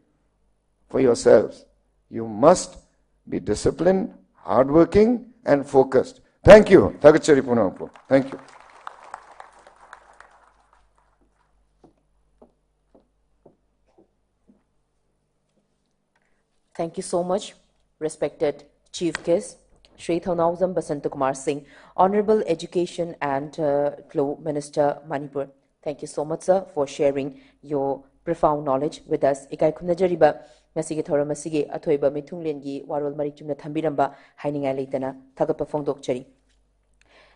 for yourselves, you must be disciplined, hardworking, and focused. Thank you. Thank you. Thank you so much, respected Chief Guest, Shri Thaunauzam Basantakumar Singh, Honorable Education and Law Minister, Manipur. Thank you so much, sir, for sharing your profound knowledge with us. Ikai khunajariba ngasigi thoramasigi athoiba mithunglengi warol marichumna thambiramba hainingai leitana thagapa phongdokchari.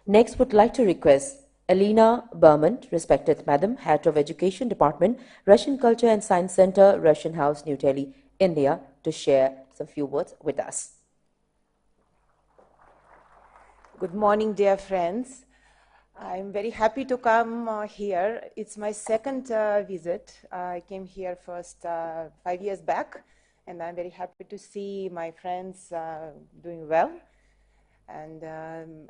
Next, would like to request Elena Berman, respected Madam, Head of Education Department, Russian Culture and Science Center, Russian House, New Delhi, India, to share some few words with us. Good morning, dear friends. I'm very happy to come here. It's my second visit. I came here first 5 years back, and I'm very happy to see my friends doing well. And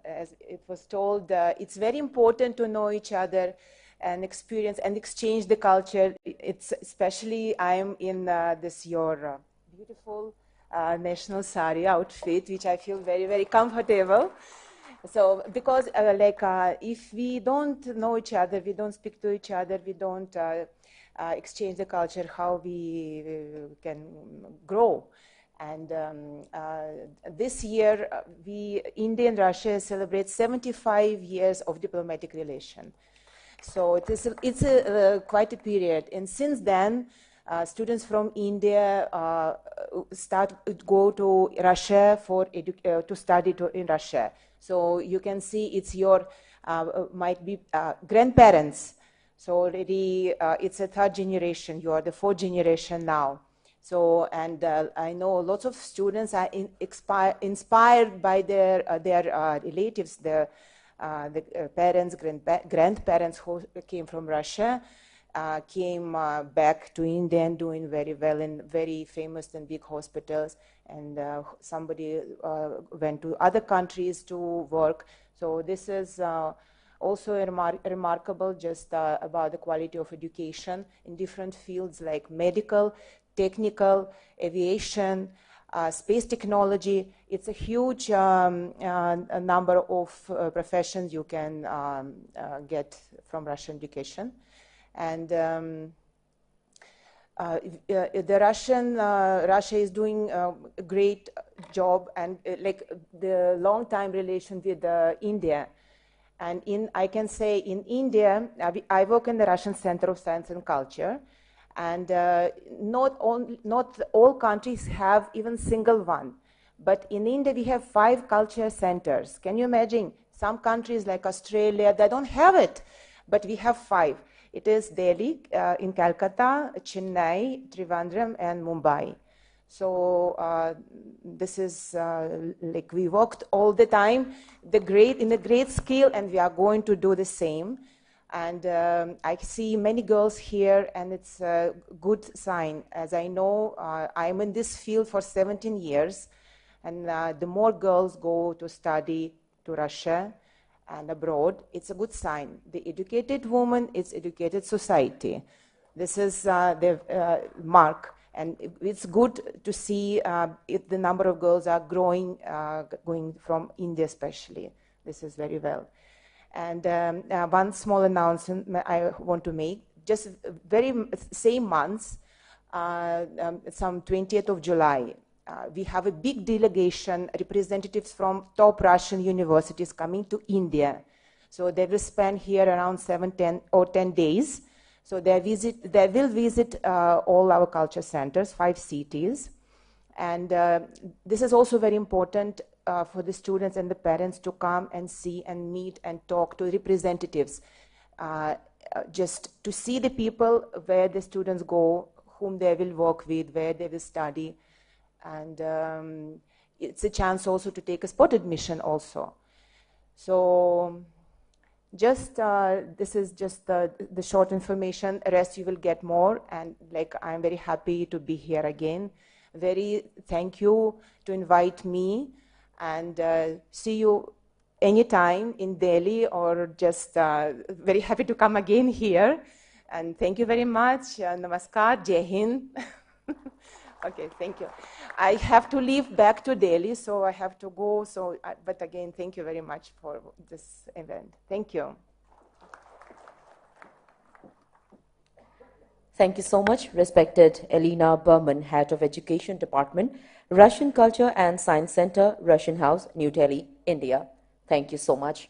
as it was told, it's very important to know each other and experience and exchange the culture. It's especially I'm in this your beautiful national sari outfit, which I feel very, very comfortable. So because if we don't know each other, we don't speak to each other, we don't exchange the culture, how we can grow. And this year, India and Russia celebrate 75 years of diplomatic relation. So it's quite a period. And since then, students from India go to Russia for to study in Russia. So you can see it's your might be grandparents. So already it's a third generation. You are the fourth generation now. So, and I know lots of students are inspired by their relatives, the parents, grandparents who came from Russia, came back to India and doing very well in very famous and big hospitals. And somebody went to other countries to work. So this is also remarkable just about the quality of education in different fields like medical, technical, aviation, space technology. It's a huge a number of professions you can get from Russian education. And Russia is doing a great job, and like the long time relation with India. And I can say in India, I work in the Russian Center of Science and Culture, and not all countries have even single one. But in India, we have 5 culture centers. Can you imagine? Some countries like Australia, they don't have it, but we have 5. It is Delhi, in Calcutta, Chennai, Trivandrum, and Mumbai. So this is like we worked all the time, in a great scale, and we are going to do the same. And I see many girls here, and it's a good sign. As I know, I'm in this field for 17 years, and the more girls go to study to Russia and abroad, it's a good sign. The educated woman is educated society. This is the mark. And it's good to see if the number of girls are growing, going from India especially. This is very well. And one small announcement I want to make. Just very same months, some 20th of July, we have a big delegation, representatives from top Russian universities coming to India. So they will spend here around 10 days. So they will visit all our culture centers, 5 cities. And this is also very important for the students and the parents to come and see and meet and talk to representatives, just to see the people where the students go, whom they will work with, where they will study. And it's a chance also to take a spot admission also. So just this is just the short information. Rest you will get more. And like I'm very happy to be here again. Very thank you to invite me, and see you anytime in Delhi, or just very happy to come again here. And thank you very much. Namaskar, Jai Hind. Okay, thank you. I have to leave back to Delhi, so I have to go. So, but again, thank you very much for this event. Thank you. Thank you so much, respected Elena Berman, Head of Education Department, Russian Culture and Science Center, Russian House, New Delhi, India. Thank you so much.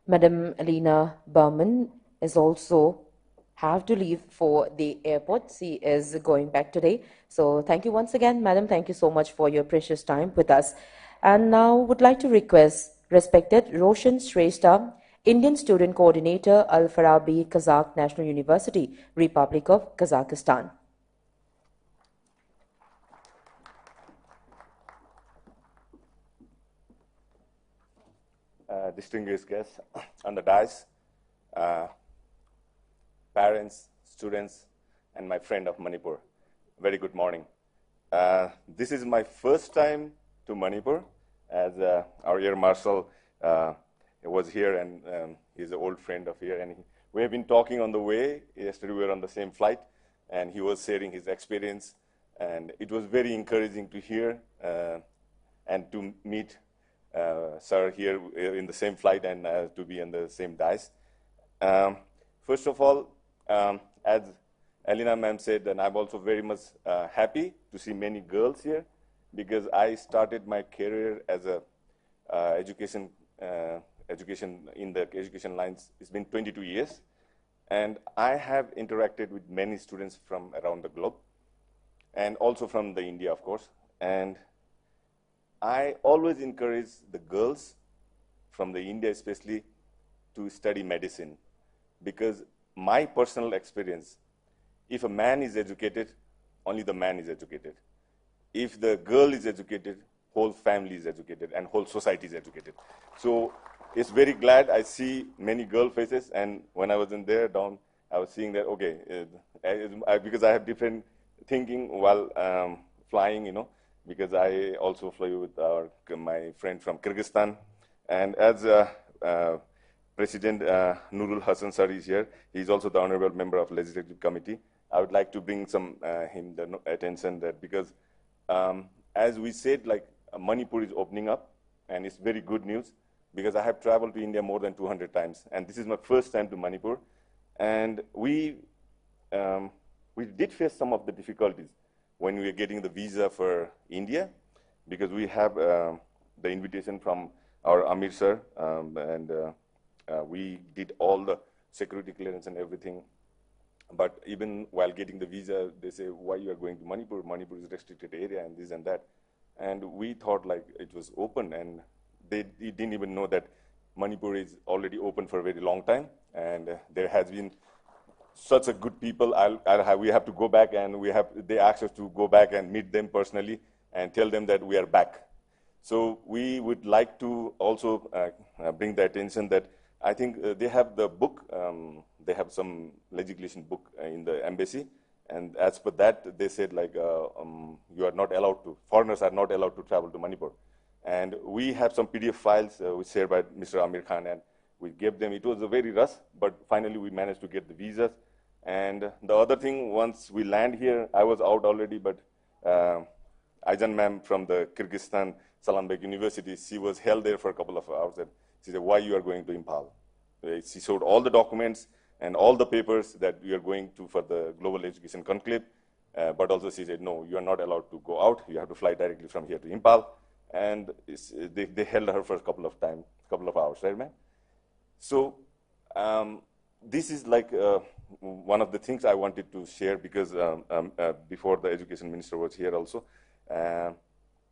Madam Elena Berman is also have to leave for the airport. She is going back today. So thank you once again, Madam. Thank you so much for your precious time with us. And now would like to request respected Roshan Shrestha, Indian Student Coordinator, Al Farabi Kazakh National University, Republic of Kazakhstan. Distinguished guests on the dais, parents, students, and my friend of Manipur. Very good morning. This is my first time to Manipur, as our Air Marshal was here, and he's an old friend of here. And we have been talking on the way. Yesterday we were on the same flight, and he was sharing his experience. And it was very encouraging to hear and to meet sir here in the same flight, and to be on the same dais. First of all, as Elena ma'am said, and I'm also very much happy to see many girls here, because I started my career as a education in the education lines. It's been 22 years, and I have interacted with many students from around the globe, and also from the India, of course. And I always encourage the girls from the India especially to study medicine, because my personal experience, if a man is educated, only the man is educated. If the girl is educated, whole family is educated and whole society is educated. So it's very glad I see many girl faces, and when I was in there down, I was seeing that, okay, because I have different thinking while flying, you know, because I also fly with my friend from Kyrgyzstan. And as President Nurul Hassan Sir is here, he is also the honorable member of Legislative Committee. I would like to bring him the attention that, because as we said, like Manipur is opening up, and it's very good news, because I have traveled to India more than 200 times, and this is my first time to Manipur. And we did face some of the difficulties when we were getting the visa for India, because we have the invitation from our Amir sir, and we did all the security clearance and everything. But even while getting the visa, they say, why you are going to Manipur? Manipur is a restricted area and this and that. And we thought like it was open, and they didn't even know that Manipur is already open for a very long time. And there has been such a good people. We have to go back, and they asked us to go back and meet them personally and tell them that we are back. So we would like to also bring the attention that I think they have the book, they have some legislation book in the embassy, and as per that, they said like you are not allowed to, foreigners are not allowed to travel to Manipur. And we have some PDF files which shared by Mr. Amir Khan, and we gave them. It was a very rush, but finally we managed to get the visas. And the other thing, once we land here, I was out already, but Aijan ma'am from the Kyrgyzstan Salanbek University, she was held there for a couple of hours, and she said, why you are going to Imphal? She showed all the documents and all the papers that we are going to for the Global Education Conclave, but also she said, no, you are not allowed to go out. You have to fly directly from here to Imphal. And they held her for a couple of hours, right, ma'am? So this is like one of the things I wanted to share, because before the education minister was here also,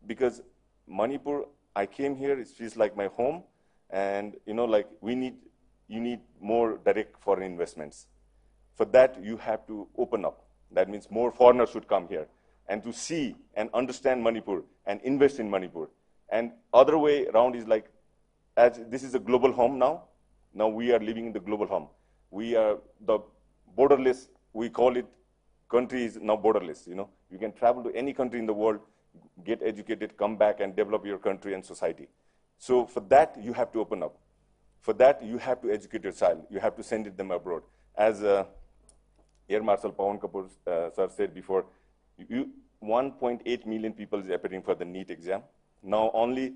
because Manipur, I came here, it feels like my home, and you know, like you need more direct foreign investments. For that, you have to open up. That means more foreigners should come here and to see and understand Manipur and invest in Manipur. And other way around is like, as this is a global home now, we are living in the global home. We are the borderless, we call it, country is now borderless, you know. You can travel to any country in the world, get educated, come back and develop your country and society. So for that, you have to open up. For that, you have to educate your child. You have to send them abroad. As Air Marshal Pawan Kapoor sir said before, 1.8 million people is appearing for the NEET exam. Now only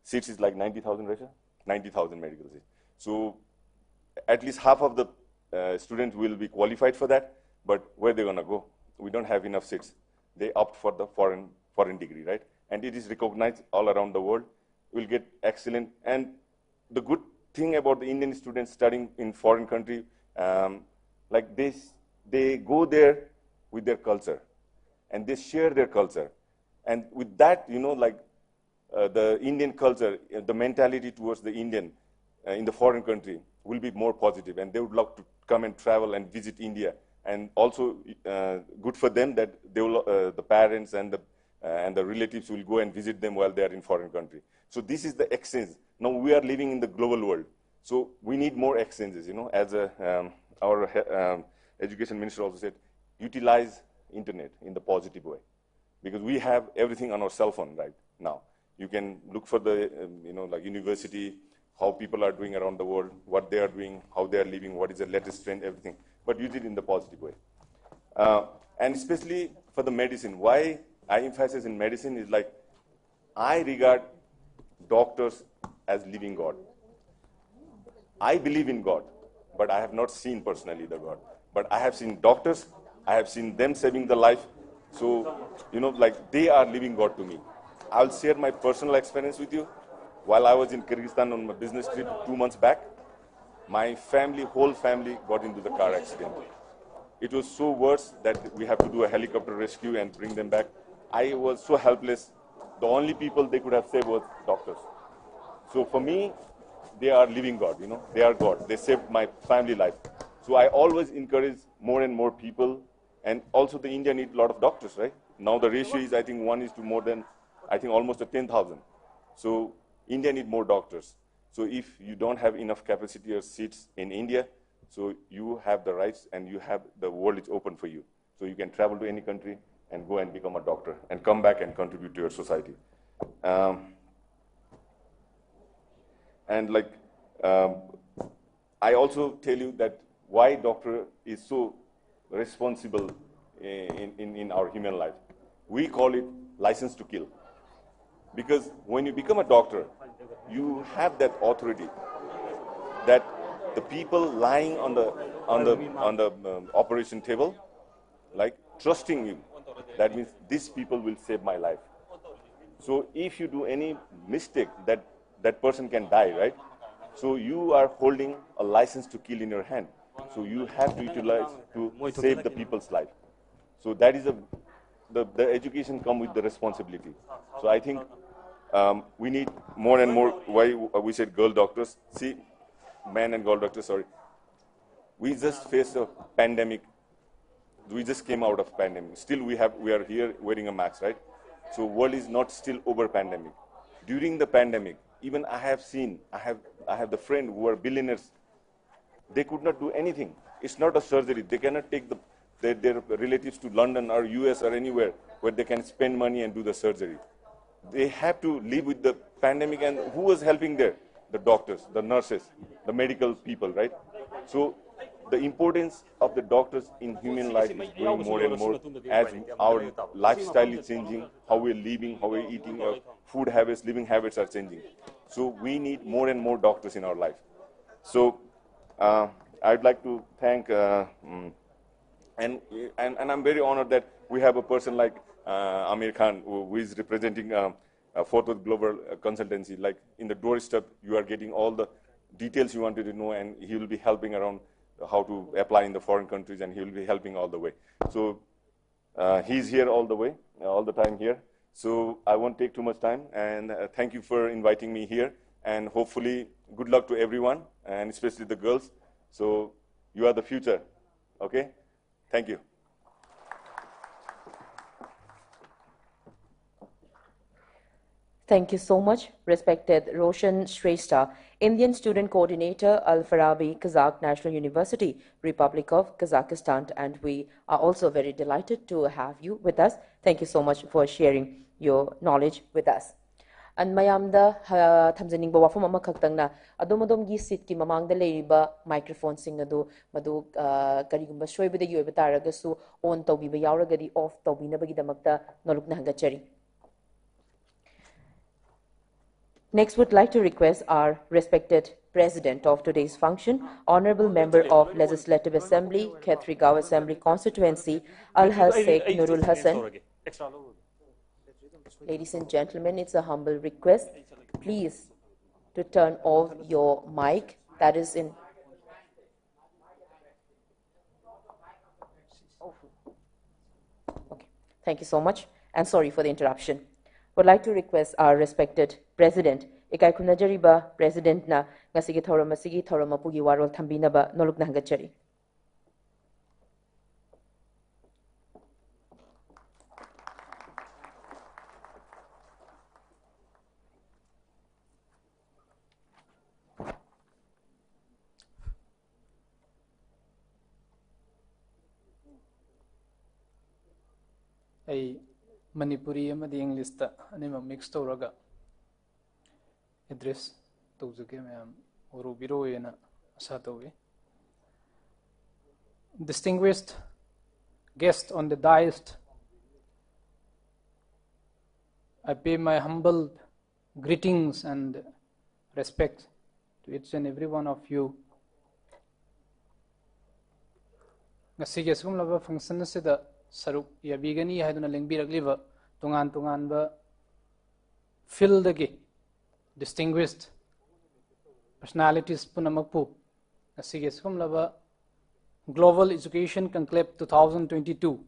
seats is like 90,000, right? 90,000 medical seats. So at least half of the students will be qualified for that, but where they're gonna go? We don't have enough seats. They opt for the foreign degree, right? And it is recognized all around the world. We'll get excellent. And the good thing about the Indian students studying in foreign country, like this, they go there with their culture, and they share their culture. And with that, you know, like the Indian culture, the mentality towards the Indian in the foreign country will be more positive, and they would love to come and travel and visit India. And also good for them that they will, the parents and the relatives will go and visit them while they are in foreign country. So this is the exchange. Now we are living in the global world, so we need more exchanges. You know, as our education minister also said, utilize internet in the positive way, because we have everything on our cell phone right now. You can look for the you know, like university, how people are doing around the world, what they are doing, how they are living, what is the latest trend, everything. But use it in the positive way. And especially for the medicine, why I emphasize in medicine is like, I regard doctors as living God. I believe in God. but I have not seen personally the God. But I have seen doctors, I have seen them saving the life. So, like they are living God to me. I'll share my personal experience with you. While I was in Kyrgyzstan on my business trip 2 months back, my whole family got into the car accident. It was so worse that we have to do a helicopter rescue and bring them back. I was so helpless. The only people they could have saved was doctors. So for me, they are living God, they are God. They saved my family life. So I always encourage more and more people, and also the India need a lot of doctors, right? Now the ratio is, I think, 1 is to more than, I think, almost 10,000. So India need more doctors. So if you don't have enough capacity or seats in India, so you have the rights and the world is open for you. So you can travel to any country and go and become a doctor and come back and contribute to your society. And I also tell you that why doctor is so responsible in our human life. We call it license to kill. Because when you become a doctor, you have that authority that the people lying on the operation table, like trusting you, that means these people will save my life. So if you do any mistake, that person can die, right? So you are holding a license to kill in your hand. So you have to utilize to save the people's life. So that is the education come with the responsibility. So I think we need more and more, why we said girl doctors. See, man and girl doctors, sorry. We just faced a pandemic. We just came out of pandemic. Still we are here wearing a mask, right? So world is not still over pandemic. During the pandemic, even I have the friend who are billionaires. They could not do anything. It's not a surgery. They cannot take their relatives to London or US or anywhere where they can spend money and do the surgery. They have to live with the pandemic, and who was helping there? The doctors, the nurses, the medical people, right? So the importance of the doctors in human life is growing more and more as our lifestyle is changing, how we're living, how we're eating, our food habits, living habits are changing. So we need more and more doctors in our life. So I'd like to thank, and I'm very honored that we have a person like Amir Khan who is representing Forthwith Global Consultancy. Like in the doorstep, you are getting all the details you wanted to know, and he will be helping around how to apply in the foreign countries, and he will be helping all the way. So he's here all the time here. So I won't take too much time, and thank you for inviting me here, and hopefully good luck to everyone, and especially the girls. So you are the future, okay? Thank you. Thank you so much, respected Roshan Shrestha, Indian Student Coordinator, Al-Farabi Kazakh National University, Republic of Kazakhstan, and we are also very delighted to have you with us. Thank you so much for sharing your knowledge with us. And mayamda thamjaningba wafam ama khaktangna adomodom seat ki mamangda leiba microphone sing adu madu karigumba soibada yoiba taragasu on tawbiba yauragadi off tawbinabagi damakta nolukna hangachari. Next, would like to request our respected President of today's function, Honorable Member of Legislative Assembly, Khetrigao Assembly Constituency, Al-Hasek Nurul Hassan. Ladies and gentlemen, it's a humble request, please, to turn off your mic. That is in... Okay, thank you so much, and sorry for the interruption. Would like to request our respected President, Ikai Kunajariba President na ngasigi thauram mapugi warol thambinaba noluk na hangachari. Manipuri amadi English ta anima mix tawraga address tawjage mayam orubiro ena asa tawi. Distinguished guest on the dais, I pay my humble greetings and respect to each and every one of you ngasi ge sum laba function se da saruk ya bigani haiduna lengbirak liba tungan ba field ge distinguished personalities punamakpu ngasi ge sum laba Global Education Conclave 2022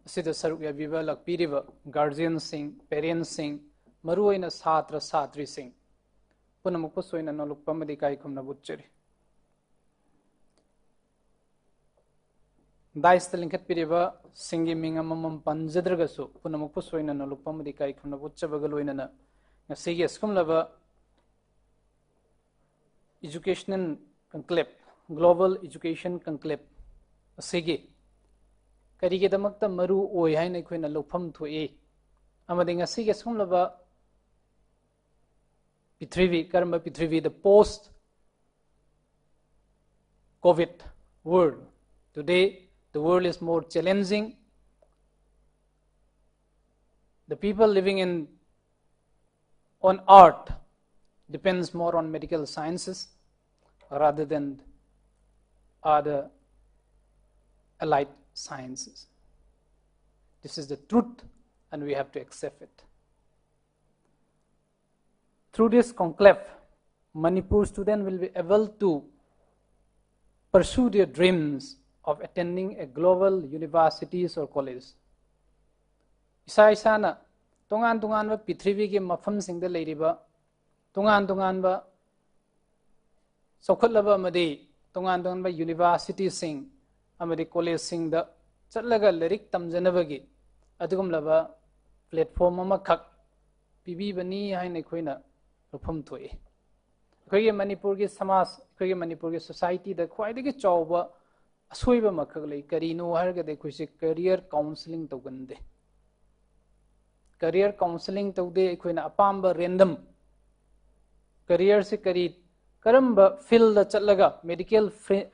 asida saruk ya biba lakpiriba guardians sing parents sing maruoina satra satri sing punamakpu soina nolukpamadi kai khumna butchari Daista lingkat piriba singi minga mamam panjadragasu punamakpu soina nolukpamadi kai khumna butchabagaloina na ngasi ge skum laba educational conclave Global Education Conclave asigi karige damakta maru oi haina khoina lopham thoi amadi ngasi ge skum laba Prithvi karma Prithvi the post COVID world today the world is more challenging. The people living on earth depends more on medical sciences rather than other allied sciences. This is the truth and we have to accept it. Through this conclave, Manipur students will be able to pursue their dreams of attending a global universities or college. Isa na tungan ba Prithvi ge mafam singda leiriba tungan ba sokhatlaba amadi tungan ba university sing amadi college sing da chatlaga lyric tamjanabagi adugum laba platform ama khak pibi bani haina khoina rufam thoi khoige Manipur ge samaj khoige Manipur ge society da khwaidagi chawba asoi ba makhak lei karino har ga de khuisi career counseling togande career counseling togde khoina apamba random career se kari karamba field da chatlaga medical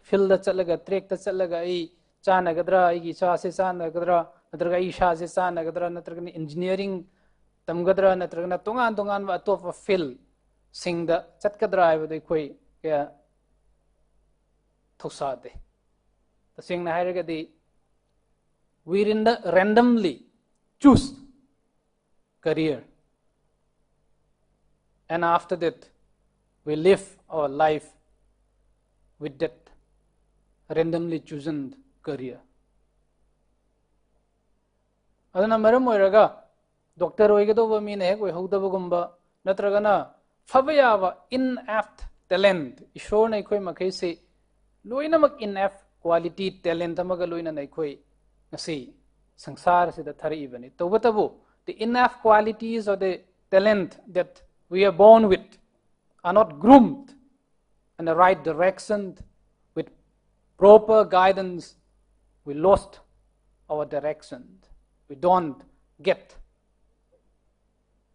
field da chatlaga track da chatlaga ai chana gadra ai gi cha se chana gadra natraga ai sha se chana gadra natraga engineering tamgadra natraga tongan ba top field sing da chatkadra ai ba khoi ya thosade Sing na hairagadi we randomly choose career and after that we live our life with that randomly chosen career. Adana maram oiraga doctor oigado mean hek we hodabagumba natragana fabayava inapt talent ishore na koi makhaisi loinamak inapt quality talent amaga loina nai khoi ngasi sangsar se da thari bani tobatabu the enough qualities or the talent that we are born with are not groomed in the right direction with proper guidance we lost our direction we don't get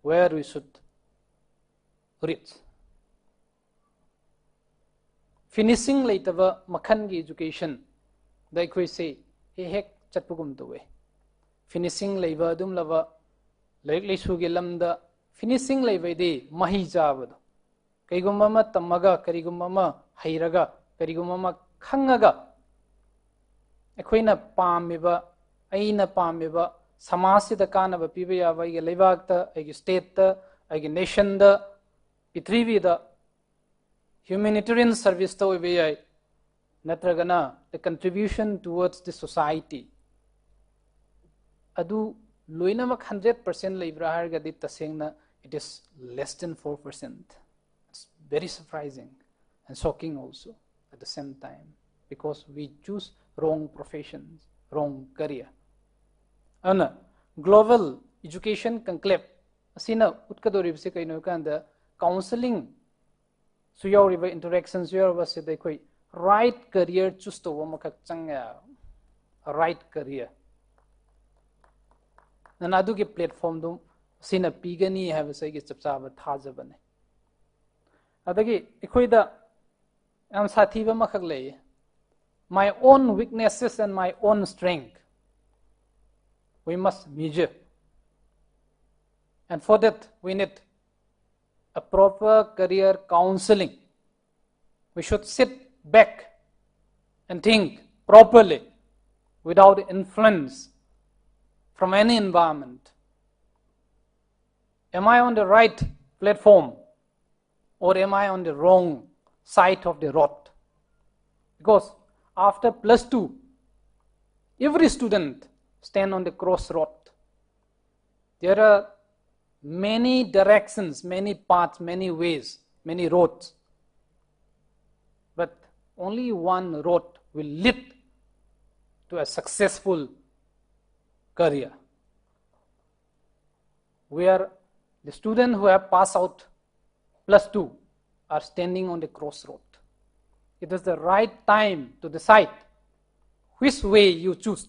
where we should reach finishing later makhan gi education dai khoi se hek chatpugum towe finishing labor dum lava laikli sugi lamda finishing labor de mahi jabad kaigumma ma tamaga karigumma ma hairaga karigumma ma khangaga ekhoina pamiba aina pamiba samasida kanaba piba yaba ge leibakta agi state ta agi nation da Prithvi da humanitarian service to be natragana the contribution towards the society adu loinamak 100% leibra hargadi tasengna it is less than 4%. It's very surprising and shocking also at the same time because we choose wrong professions, wrong career. Ana global education conclave asina utkadorib se kaino kanda counseling so your interactions your was the right career choose to makak changa right career nanadu ge platform dum sina pigani have say ge chapcha ba thajabane adagi ikoida am sathi ba makak le my own weaknesses and my own strength we must measure and for that we need a proper career counseling. We should sit back and think properly without influence from any environment. Am I on the right platform or am I on the wrong side of the road? Because after +2, every student stand on the crossroad. There are many directions, many paths, many ways, many roads. But only one road will lead to a successful career, where the students who have passed out +2 are standing on the crossroad. It is the right time to decide which way you choose.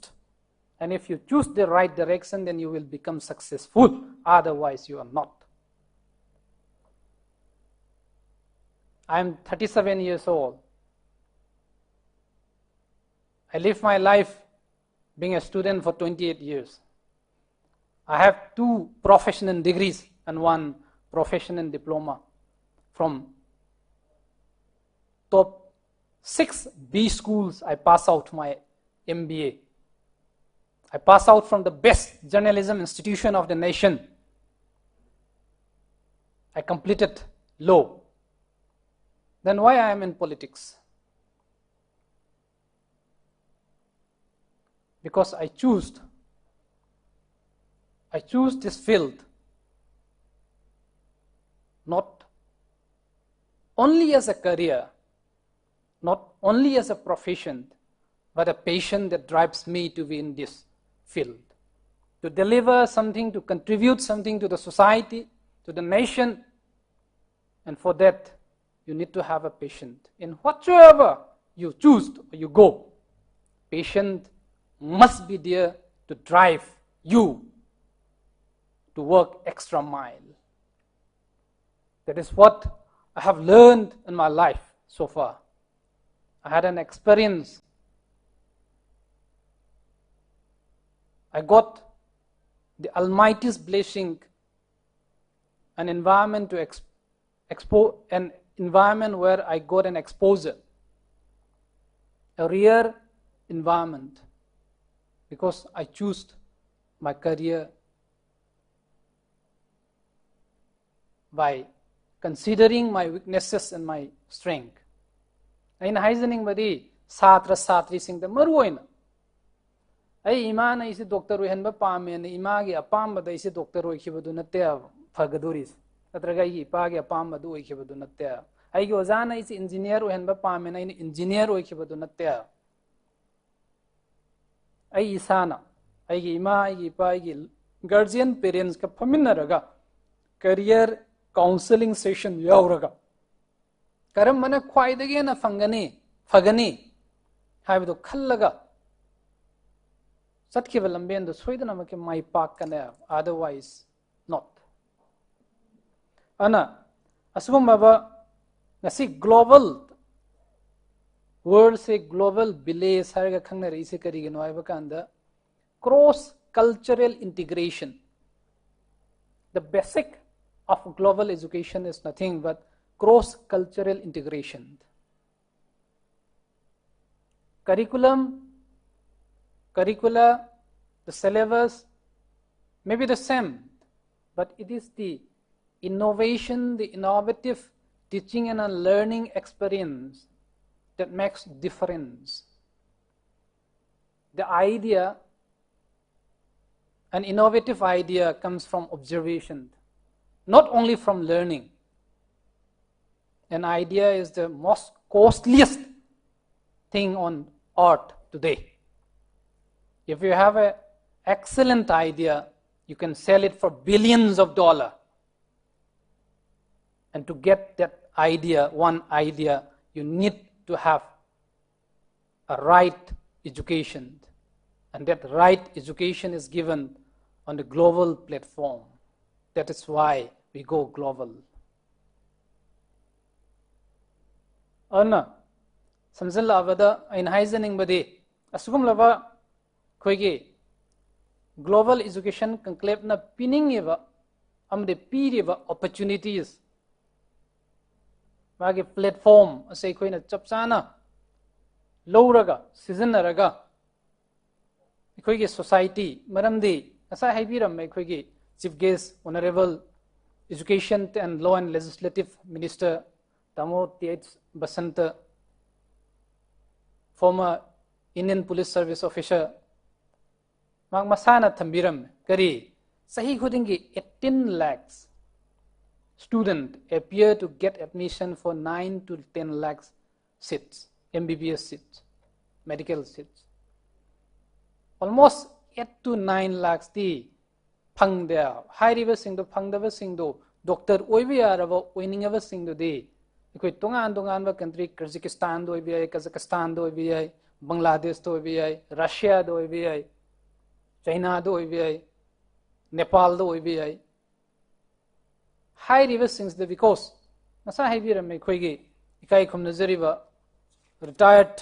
And if you choose the right direction, then you will become successful. Otherwise, you are not. I am 37 years old. I lived my life being a student for 28 years. I have 2 professional degrees and 1 professional diploma from top 6 B schools. I passed out my MBA. I passed out from the best journalism institution of the nation. I completed law. Then why I am in politics? Because I choose this field not only as a career, not only as a profession, but a passion that drives me to be in this field, to deliver something, to contribute something to the society, to the nation. And for that, you need to have a passion. In whatsoever you choose or you go, passion must be there to drive you to work extra mile. That is what I have learned in my life so far. I had an experience. I got the Almighty's blessing, an environment to an environment where I got an exposure, a rare environment, because I chose my career by considering my weaknesses and my strength. Aina haizaning badi satra satri sing the maruoina. Ay ima na isi doctor oihanba pame na ima gi apamba da isi doctor oikhibadu natte phagaduris. Atraga gi ipa gi apamba du oikhibadu natte. Ay gi oza na isi engineer oihanba pame na engineer oikhibadu natte. Ay isana ay gi ima ay gi ipa ay gi guardian parents ka phaminaraga career counseling session yauraga karam mana khwaidagi na fagani haibido khallaga satkiba lamben do soidana make mai pak kana, otherwise not. Ana asubam baba ngasi global world se global village harga khangna ri se kari gino aiba kanda cross cultural integration. The basic of global education is nothing but cross cultural integration. Curricula, the syllabus may be the same, but it is the innovation, the innovative teaching and learning experience that makes difference. The idea, an innovative idea comes from observation, not only from learning. An idea is the most costliest thing on earth today. If you have an excellent idea, you can sell it for billions of dollars. And to get that idea, one idea, you need to have a right education. And that right education is given on the global platform. That is why we go global. Anna, samzilla avada in haizening badi asugum lava khoigi global education conclave na pinning eva amde piriva opportunities magi platform asai khoina chapchana lowraga seasonaraga ꯑꯩꯈꯣꯏꯒꯤ society maramdi asa haibiram ꯑꯩꯈꯣꯏꯒꯤ chief guest honorable education and law and legislative minister Tamo T.H. Basanta former Indian police service officer mak masana thambiram kari sahi khudingi 18 lakhs student appear to get admission for 9 to 10 lakhs seats MBBS seats medical seats almost 8 to 9 lakhs ti phangda hairiba singdo phangdaba singdo doctor oibi araba oiningaba singdo di ikoi tongan tongan ba country Kazakhstan do oibi ai Kazakhstan do oibi ai Bangladesh do oibi ai Russia do oibi ai China do oibi ai Nepal do oibi ai hairiba sings the because nasa haibira me khoigi ikai khum nazariba retired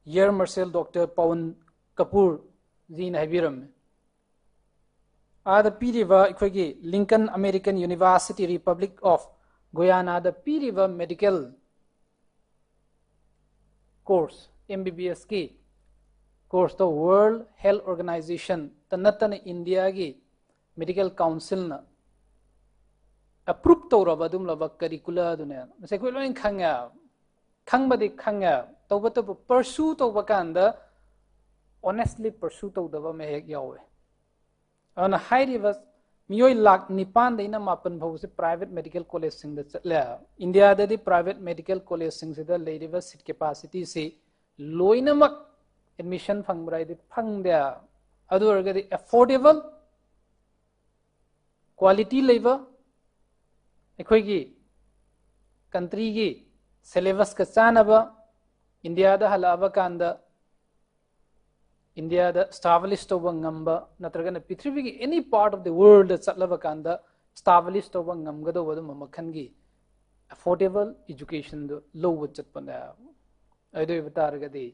Air Marshal Dr. Pawan Kapoor Zin Habiram. The Piriva Lincoln American University Republic of Guyana, the Piriva medical course, MBBS ki course, the World Health Organization, Tanatan India ki Medical Council na approved to Rabadum Lava curricula dunya. Sequelin Kanga, Kangbadi Kanga. Pursue to Bakanda honestly pursue to the Vamehek Yawe. On a high rivers, Mio Lak Nipan the Inamapan Pose private medical college sing the India the private medical college sings the lady was seat capacity say Loinamak admission fang by the Pang there. Other affordable quality labor Equigi country syllabus Kasanaba. India the halava kanda India the established over ngamba natragana pitrivigi any part of the world that satlava kanda established over ngamgado wadu mamakhangi affordable education the low budget panda aido bataragadi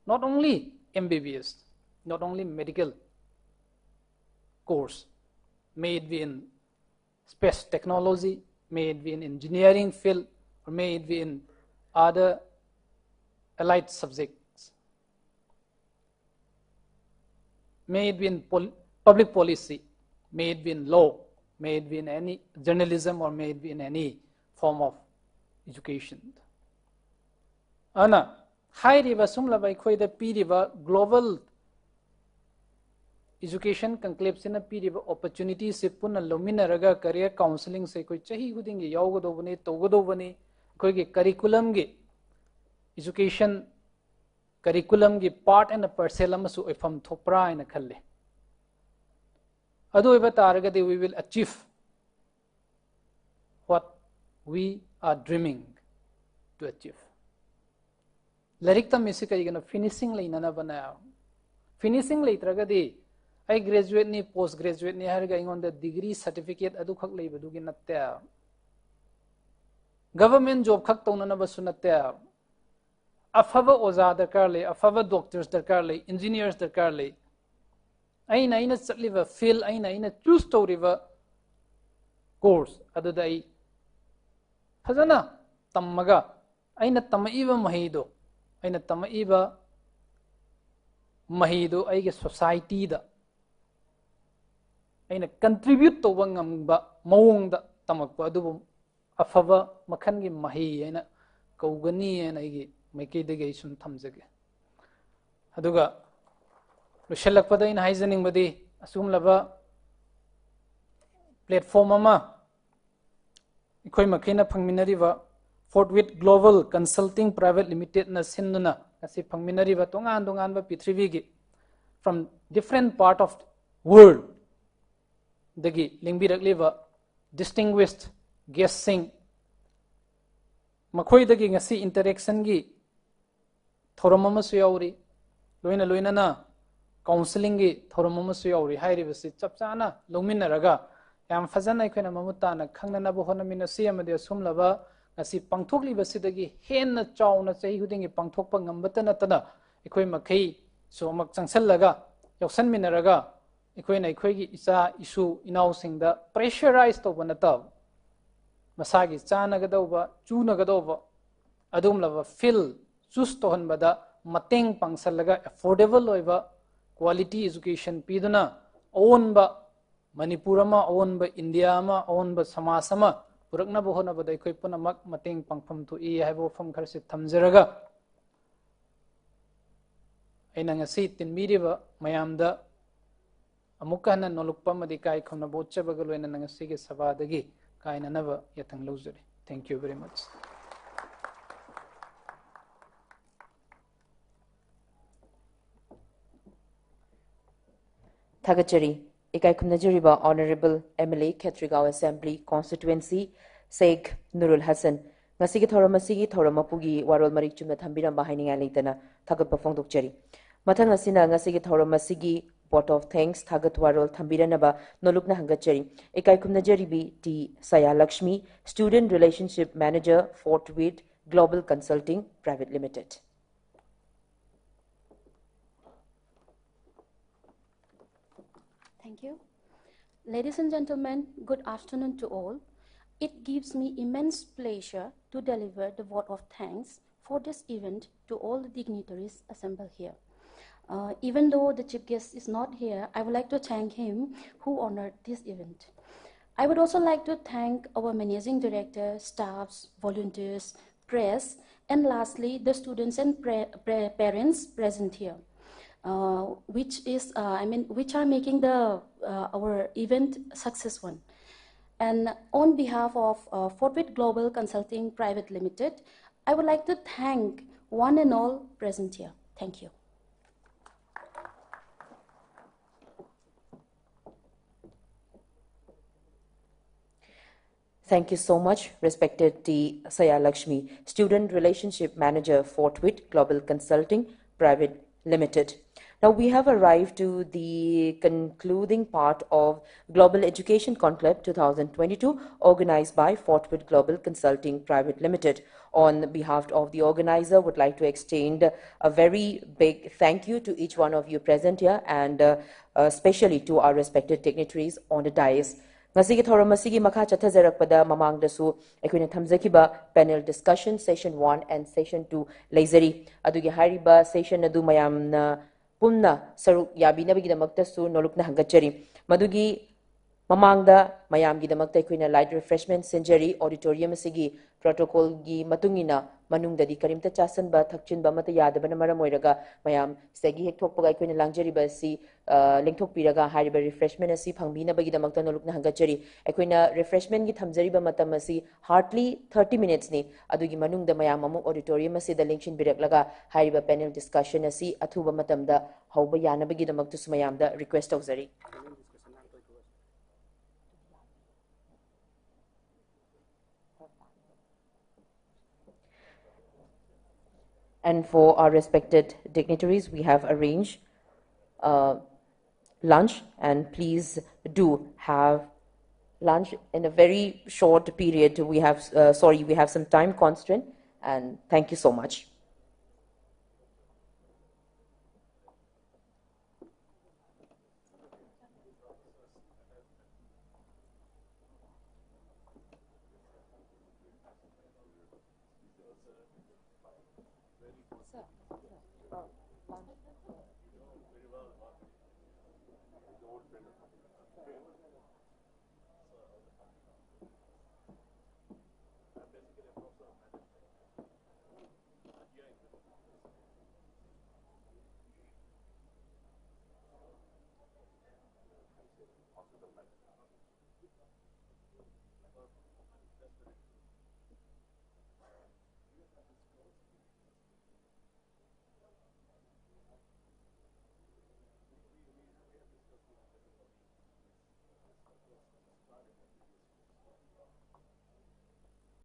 not only MBBS not only medical course may it be in space technology may it be in engineering field or may it be in other allied subjects, may it be in public policy, may it be in law, may it be in any journalism, or may it be in any form of education. Ana high river sumla by koi the P river global education conclave in a P river opportunities sipun a lumina raga career counseling say koi chahi hudingi yogodovani togodovani koi curriculum gi education curriculum gi part and a parcel amasu ifam thopra in a khalle adu iba taragadi we will achieve what we are dreaming to achieve larik tam isi kai gana finishing lai nana bana finishing lai tragadi ai graduate ni post graduate ni har ga ingon the degree certificate adu khak lai badu gi natta government job khak tonana basu natta afava oza darkar le afava doctors darkar le engineers darkar le aina chatliva field aina choose tawriva course aduda ai fazana tammaga aina tamaiba mahido aina tamaiba mahido aige society da aina contribute to ngamba mawongda tamakpa adubu afava makhangi mahi aina kaugani aina igi maikei dege sun thamjage aduga lushalakpada in haizaning badi asum laba platform ama ikoi makhina phangminariba Fortwith Global Consulting Private Limited na sinduna asi phangminariba tongan ba prithvi gi from different part of world dagi lingbirakliba distinguished guests sing makhoi dagi ngasi interaction gi thoramama su yauri loina na counseling gi thoramama su yauri hairiba si chapchana longminaraga yam fazana ikhoina mamutana khangnana bo honamina si amade sumlaba ngasi pangthokli basidagi henna chauna chahi hudingi pangthokpa ngambata natana ikhoi makhei somak changsallaga yoksan minaraga ikhoina ikhoigi isa isu inau singda pressurize to banata masagi chanagadauba chunagadauba adumlaba feel choose tohanbada mateng pangsalaga affordable oiba quality education piduna ownba Manipurama ownba India ma ownba samasama purakna bohona badai koi punamak mateng pangpham tu I haibo pham kharsi thamjaraga aina ngasi tinbiriba mayamda amukana nolukpa madi kai khona botchabaga loina ngasi ge sabadagi kaina naba yathang lawjari. Thank you very much. Thagachari, Ikai Kumnajariba Honorable MLA Khetrigao Assembly Constituency, Sheikh Nurul Hassan, Ngasigi Thoramasigi Thoramapugi, Warol Marichum Thambiramba Haining Alitana, Thagat Pafongdukchari. Matangasina Ngasigi Thoramasigi, vote of thanks, Thagat Warol Thambiranaba, Nolukna Hangachari, Ikai Kumnajaribi T. Saya Lakshmi, Student Relationship Manager, Fort Wade Global Consulting Private Limited. Thank you. Ladies and gentlemen, good afternoon to all. It gives me immense pleasure to deliver the vote of thanks for this event to all the dignitaries assembled here. Even though the chief guest is not here, I would like to thank him who honored this event. I would also like to thank our managing director, staffs, volunteers, press, and lastly, the students and parents present here. Which are making the our event successful. And on behalf of Fort Wade Global Consulting Private Limited, I would like to thank one and all present here. Thank you. Thank you so much, respected T. Saya Lakshmi, Student Relationship Manager, Fort Wade Global Consulting Private Limited. Now we have arrived to the concluding part of Global Education Conclave 2022, organized by Fort Wade Global Consulting Private Limited. On behalf of the organizer, would like to extend a very big thank you to each one of you present here, and especially to our respected dignitaries on the dais. Ngasigi thoramasigi makha chathajarakpada mamangdasu aikoina thamjakiba panel discussion session 1 and session 2 leizari adugi hariba session adu mayamna punna saruk yabinabigidamaktasu nolukna hangachari madugi mamangda mayamgidamakta aikoina light refreshment sinjari auditorium asigi protocol gi matungina manungdadi karimta chasanba thakchinba mata yadabana maram oiraga mayam segi hekthokpaga aikoina langjariba si lengthokpiraga hariba refreshment asi phangbinabagidamakta nolukna hangachari aikoina refreshment gi thamjariba matam asi hardly 30 minutes ni adugi manungda mayam amu auditorium asi da lengshin biraklaga hariba panel discussion asi athuba matamda hauba yanabagidamakta sumayamda request tawzari. And for our respected dignitaries, we have arranged lunch, and please do have lunch in a very short period. We have, we have some time constraint, and thank you so much.